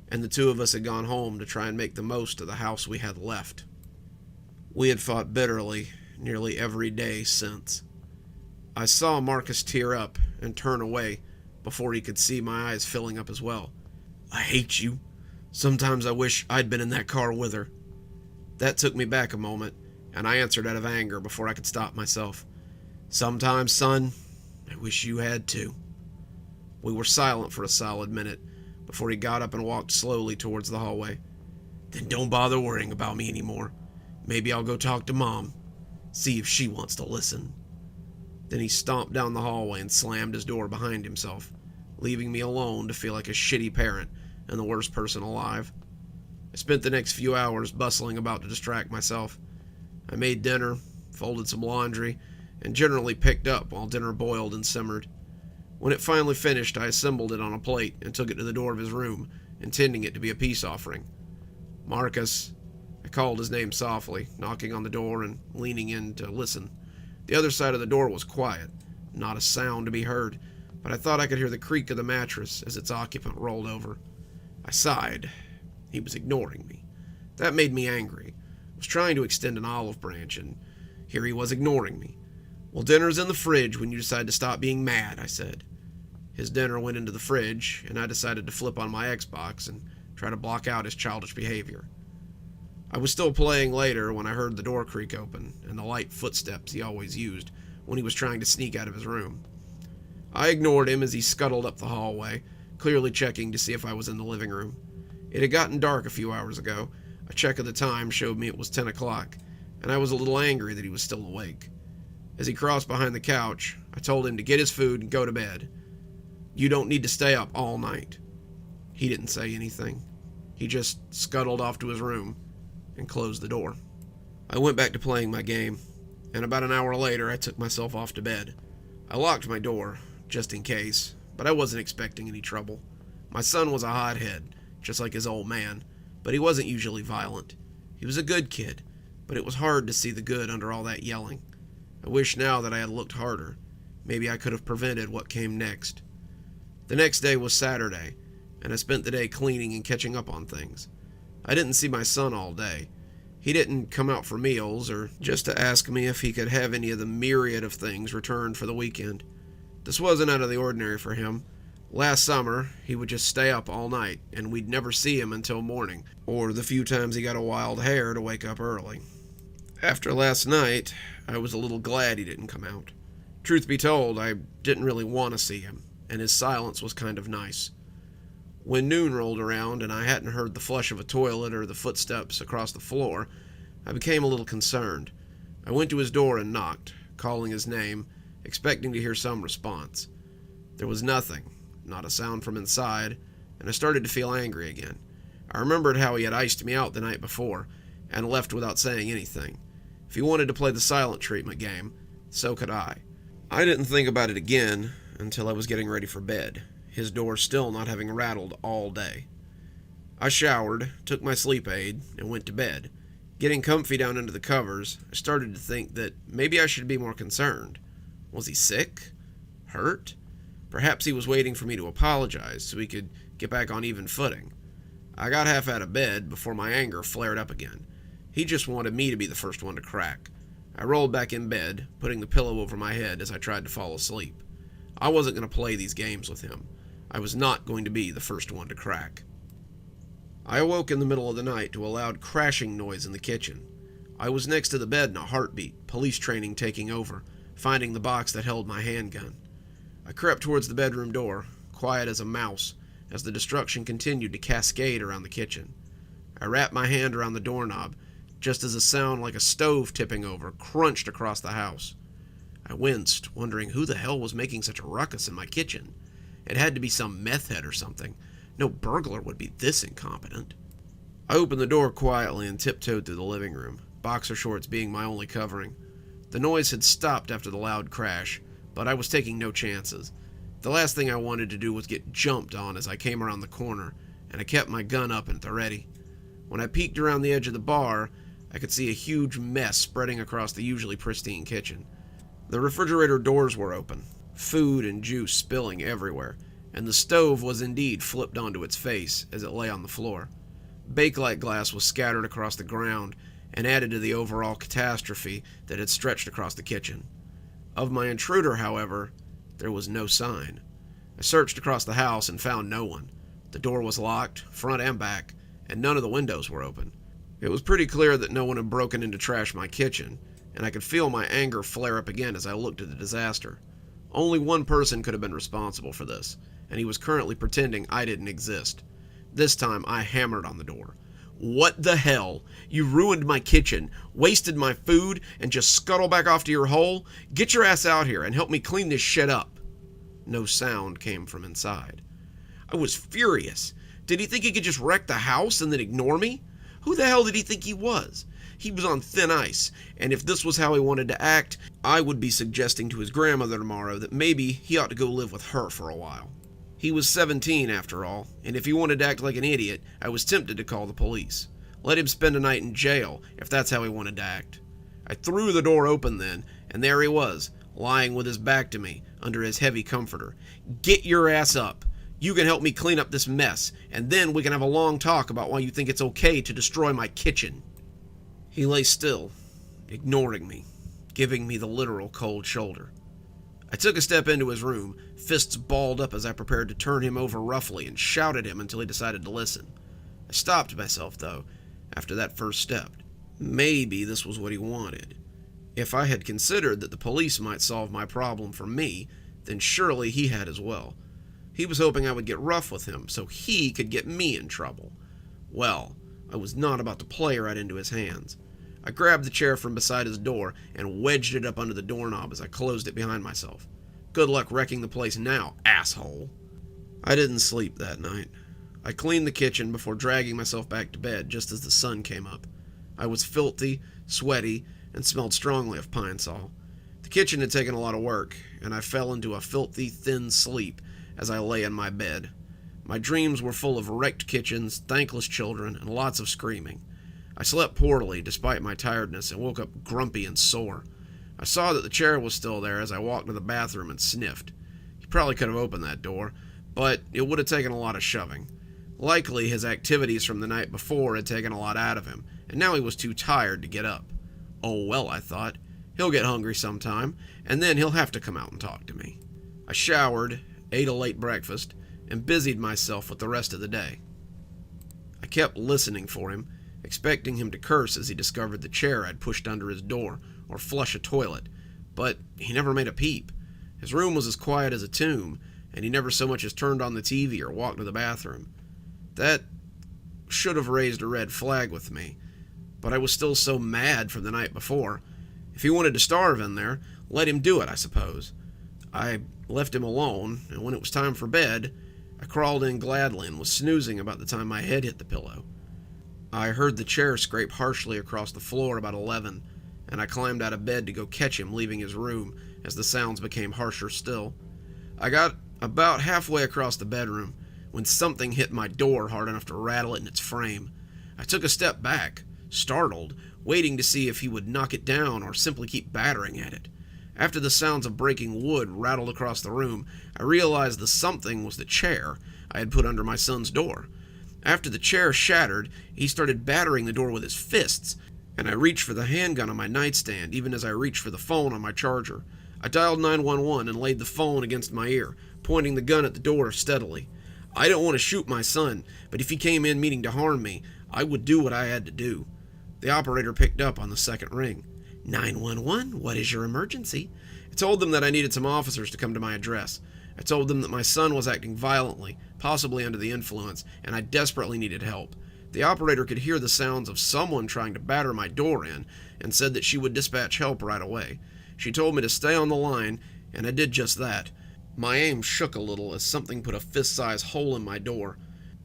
and the 2 of us had gone home to try and make the most of the house we had left. We had fought bitterly nearly every day since. I saw Marcus tear up and turn away before he could see my eyes filling up as well. "I hate you. Sometimes I wish I'd been in that car with her." That took me back a moment, and I answered out of anger before I could stop myself. "Sometimes, son, I wish you had too." We were silent for a solid minute before he got up and walked slowly towards the hallway. "Then don't bother worrying about me anymore. Maybe I'll go talk to Mom, see if she wants to listen." Then he stomped down the hallway and slammed his door behind himself, leaving me alone to feel like a shitty parent and the worst person alive. I spent the next few hours bustling about to distract myself. I made dinner, folded some laundry, and generally picked up while dinner boiled and simmered. When it finally finished, I assembled it on a plate and took it to the door of his room, intending it to be a peace offering. "Marcus." I called his name softly, knocking on the door and leaning in to listen. The other side of the door was quiet, not a sound to be heard, but I thought I could hear the creak of the mattress as its occupant rolled over. I sighed. He was ignoring me. That made me angry. I was trying to extend an olive branch, and here he was ignoring me. "Well, dinner's in the fridge when you decide to stop being mad," I said. His dinner went into the fridge, and I decided to flip on my Xbox and try to block out his childish behavior. I was still playing later when I heard the door creak open and the light footsteps he always used when he was trying to sneak out of his room. I ignored him as he scuttled up the hallway, clearly checking to see if I was in the living room. It had gotten dark a few hours ago. A check of the time showed me it was 10 o'clock, and I was a little angry that he was still awake. As he crossed behind the couch, I told him to get his food and go to bed. "You don't need to stay up all night." He didn't say anything. He just scuttled off to his room and closed the door. I went back to playing my game, and about an hour later I took myself off to bed. I locked my door, just in case, but I wasn't expecting any trouble. My son was a hothead, just like his old man, but he wasn't usually violent. He was a good kid, but it was hard to see the good under all that yelling. I wish now that I had looked harder. Maybe I could have prevented what came next. The next day was Saturday, and I spent the day cleaning and catching up on things. I didn't see my son all day. He didn't come out for meals or just to ask me if he could have any of the myriad of things returned for the weekend. This wasn't out of the ordinary for him. Last summer, he would just stay up all night, and we'd never see him until morning, or the few times he got a wild hair to wake up early. After last night, I was a little glad he didn't come out. Truth be told, I didn't really want to see him, and his silence was kind of nice. When noon rolled around and I hadn't heard the flush of a toilet or the footsteps across the floor, I became a little concerned. I went to his door and knocked, calling his name, expecting to hear some response. There was nothing, not a sound from inside, and I started to feel angry again. I remembered how he had iced me out the night before, and left without saying anything. If he wanted to play the silent treatment game, so could I. I didn't think about it again until I was getting ready for bed, his door still not having rattled all day. I showered, took my sleep aid, and went to bed. Getting comfy down under the covers, I started to think that maybe I should be more concerned. Was he sick? Hurt? Perhaps he was waiting for me to apologize so he could get back on even footing. I got half out of bed before my anger flared up again. He just wanted me to be the first one to crack. I rolled back in bed, putting the pillow over my head as I tried to fall asleep. I wasn't going to play these games with him. I was not going to be the first one to crack. I awoke in the middle of the night to a loud crashing noise in the kitchen. I was next to the bed in a heartbeat, police training taking over, finding the box that held my handgun. I crept towards the bedroom door, quiet as a mouse, as the destruction continued to cascade around the kitchen. I wrapped my hand around the doorknob, just as a sound like a stove tipping over crunched across the house. I winced, wondering who the hell was making such a ruckus in my kitchen. It had to be some meth head or something. No burglar would be this incompetent. I opened the door quietly and tiptoed through the living room, boxer shorts being my only covering. The noise had stopped after the loud crash, but I was taking no chances. The last thing I wanted to do was get jumped on as I came around the corner, and I kept my gun up and at the ready. When I peeked around the edge of the bar, I could see a huge mess spreading across the usually pristine kitchen. The refrigerator doors were open, food and juice spilling everywhere, and the stove was indeed flipped onto its face as it lay on the floor. Bakelite glass was scattered across the ground and added to the overall catastrophe that had stretched across the kitchen. Of my intruder, however, there was no sign. I searched across the house and found no one. The door was locked, front and back, and none of the windows were open. It was pretty clear that no one had broken in to trash my kitchen, and I could feel my anger flare up again as I looked at the disaster. Only one person could have been responsible for this, and he was currently pretending I didn't exist. This time I hammered on the door. "What the hell? You ruined my kitchen, wasted my food, and just scuttle back off to your hole? Get your ass out here and help me clean this shit up." No sound came from inside. I was furious. Did he think he could just wreck the house and then ignore me? Who the hell did he think he was? He was on thin ice, and if this was how he wanted to act, I would be suggesting to his grandmother tomorrow that maybe he ought to go live with her for a while. He was 17 after all, and if he wanted to act like an idiot, I was tempted to call the police. Let him spend a night in jail, if that's how he wanted to act. I threw the door open then, and there he was, lying with his back to me, under his heavy comforter. Get your ass up. You can help me clean up this mess, and then we can have a long talk about why you think it's okay to destroy my kitchen. He lay still, ignoring me, giving me the literal cold shoulder. I took a step into his room, fists balled up as I prepared to turn him over roughly and shout at him until he decided to listen. I stopped myself, though, after that first step. Maybe this was what he wanted. If I had considered that the police might solve my problem for me, then surely he had as well. He was hoping I would get rough with him so he could get me in trouble. Well, I was not about to play right into his hands. I grabbed the chair from beside his door and wedged it up under the doorknob as I closed it behind myself. Good luck wrecking the place now, asshole. I didn't sleep that night. I cleaned the kitchen before dragging myself back to bed just as the sun came up. I was filthy, sweaty, and smelled strongly of pine sol. The kitchen had taken a lot of work, and I fell into a filthy, thin sleep as I lay in my bed. My dreams were full of wrecked kitchens, thankless children, and lots of screaming. I slept poorly despite my tiredness and woke up grumpy and sore. I saw that the chair was still there as I walked to the bathroom and sniffed. He probably could have opened that door, but it would have taken a lot of shoving. Likely his activities from the night before had taken a lot out of him, and now he was too tired to get up. Oh well, I thought. He'll get hungry sometime, and then he'll have to come out and talk to me. I showered, ate a late breakfast, and busied myself with the rest of the day. I kept listening for him, expecting him to curse as he discovered the chair I'd pushed under his door, or flush a toilet, but he never made a peep. His room was as quiet as a tomb, and he never so much as turned on the TV or walked to the bathroom. That should have raised a red flag with me, but I was still so mad from the night before. If he wanted to starve in there, let him do it, I suppose. I left him alone, and when it was time for bed, I crawled in gladly and was snoozing about the time my head hit the pillow. I heard the chair scrape harshly across the floor about 11, and I climbed out of bed to go catch him leaving his room as the sounds became harsher still. I got about halfway across the bedroom when something hit my door hard enough to rattle it in its frame. I took a step back, startled, waiting to see if he would knock it down or simply keep battering at it. After the sounds of breaking wood rattled across the room, I realized the something was the chair I had put under my son's door. After the chair shattered, he started battering the door with his fists, and I reached for the handgun on my nightstand even as I reached for the phone on my charger. I dialed 911 and laid the phone against my ear, pointing the gun at the door steadily. I didn't want to shoot my son, but if he came in meaning to harm me, I would do what I had to do. The operator picked up on the second ring. 911, what is your emergency? I told them that I needed some officers to come to my address. I told them that my son was acting violently, possibly under the influence, and I desperately needed help. The operator could hear the sounds of someone trying to batter my door in, and said that she would dispatch help right away. She told me to stay on the line, and I did just that. My aim shook a little as something put a fist-sized hole in my door.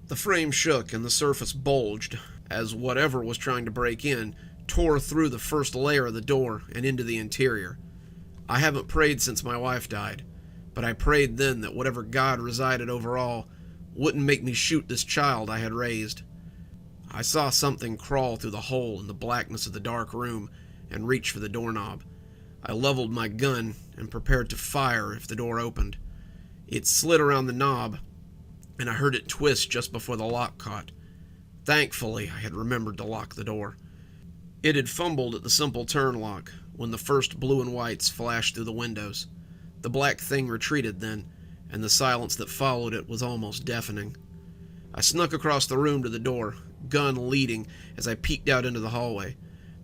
The frame shook and the surface bulged, as whatever was trying to break in tore through the first layer of the door and into the interior. I haven't prayed since my wife died, but I prayed then that whatever God resided over all wouldn't make me shoot this child I had raised. I saw something crawl through the hole in the blackness of the dark room and reach for the doorknob. I leveled my gun and prepared to fire if the door opened. It slid around the knob, and I heard it twist just before the lock caught. Thankfully, I had remembered to lock the door. It had fumbled at the simple turn lock when the first blue and whites flashed through the windows. The black thing retreated then, and the silence that followed it was almost deafening. I snuck across the room to the door, gun leading as I peeked out into the hallway.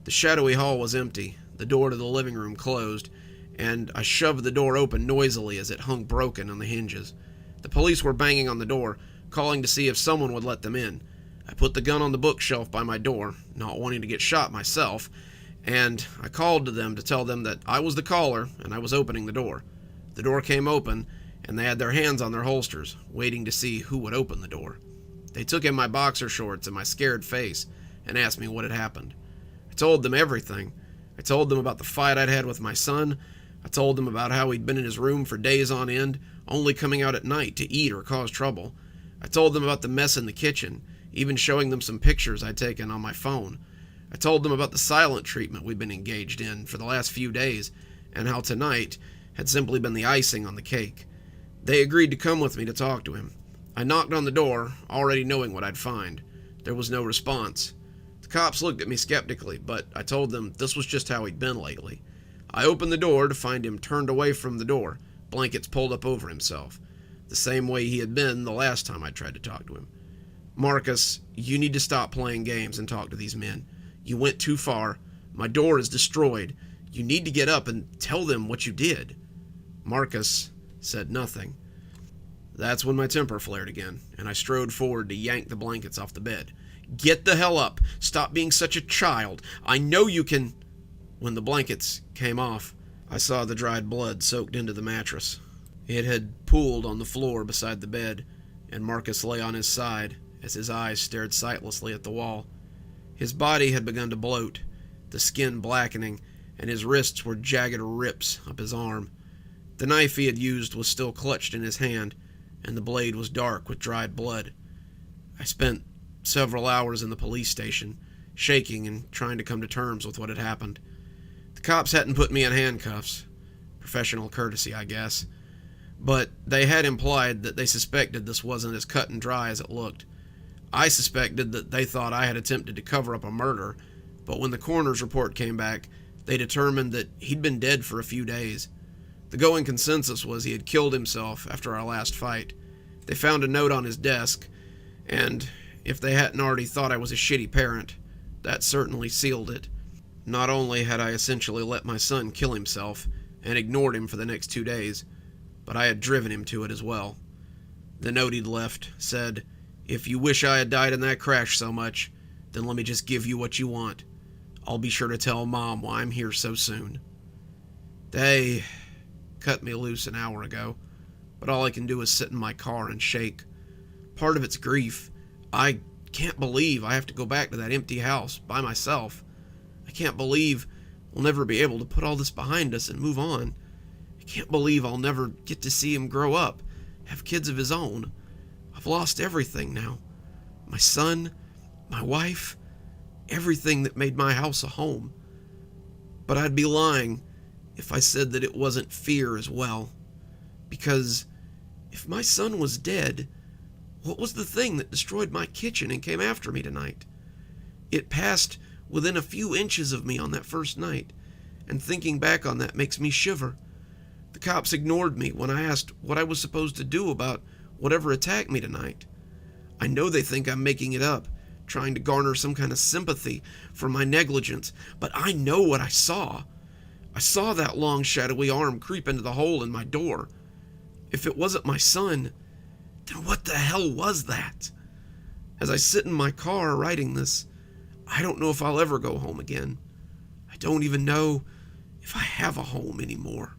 The shadowy hall was empty, the door to the living room closed, and I shoved the door open noisily as it hung broken on the hinges. The police were banging on the door, calling to see if someone would let them in. I put the gun on the bookshelf by my door, not wanting to get shot myself, and I called to them to tell them that I was the caller and I was opening the door. The door came open, and they had their hands on their holsters, waiting to see who would open the door. They took in my boxer shorts and my scared face and asked me what had happened. I told them everything. I told them about the fight I'd had with my son. I told them about how he'd been in his room for days on end, only coming out at night to eat or cause trouble. I told them about the mess in the kitchen, even showing them some pictures I'd taken on my phone. I told them about the silent treatment we'd been engaged in for the last few days, and how tonight had simply been the icing on the cake. They agreed to come with me to talk to him. I knocked on the door, already knowing what I'd find. There was no response. The cops looked at me skeptically, but I told them this was just how he'd been lately. I opened the door to find him turned away from the door, blankets pulled up over himself, the same way he had been the last time I tried to talk to him. "Marcus, you need to stop playing games and talk to these men. You went too far. My door is destroyed. You need to get up and tell them what you did." Marcus said nothing. That's when my temper flared again, and I strode forward to yank the blankets off the bed. "Get the hell up! Stop being such a child! I know you can—" When the blankets came off, I saw the dried blood soaked into the mattress. It had pooled on the floor beside the bed, and Marcus lay on his side as his eyes stared sightlessly at the wall. His body had begun to bloat, the skin blackening, and his wrists were jagged rips up his arm. The knife he had used was still clutched in his hand, and the blade was dark with dried blood. I spent several hours in the police station, shaking and trying to come to terms with what had happened. The cops hadn't put me in handcuffs. Professional courtesy, I guess. But they had implied that they suspected this wasn't as cut and dry as it looked. I suspected that they thought I had attempted to cover up a murder, but when the coroner's report came back, they determined that he'd been dead for a few days. The going consensus was he had killed himself after our last fight. They found a note on his desk, and if they hadn't already thought I was a shitty parent, that certainly sealed it. Not only had I essentially let my son kill himself and ignored him for the next 2 days, but I had driven him to it as well. The note he'd left said, "If you wish I had died in that crash so much, then let me just give you what you want. I'll be sure to tell Mom why I'm here so soon." They cut me loose an hour ago, but all I can do is sit in my car and shake. Part of it's grief. I can't believe I have to go back to that empty house by myself. I can't believe we'll never be able to put all this behind us and move on. I can't believe I'll never get to see him grow up, have kids of his own. I've lost everything now. My son, my wife, everything that made my house a home. But I'd be lying if I said that it wasn't fear as well. Because if my son was dead, what was the thing that destroyed my kitchen and came after me tonight? It passed within a few inches of me on that first night, and thinking back on that makes me shiver. The cops ignored me when I asked what I was supposed to do about whatever attacked me tonight. I know they think I'm making it up, trying to garner some kind of sympathy for my negligence, but I know what I saw. I saw that long, shadowy arm creep into the hole in my door. If it wasn't my son, then what the hell was that? As I sit in my car writing this, I don't know if I'll ever go home again. I don't even know if I have a home anymore.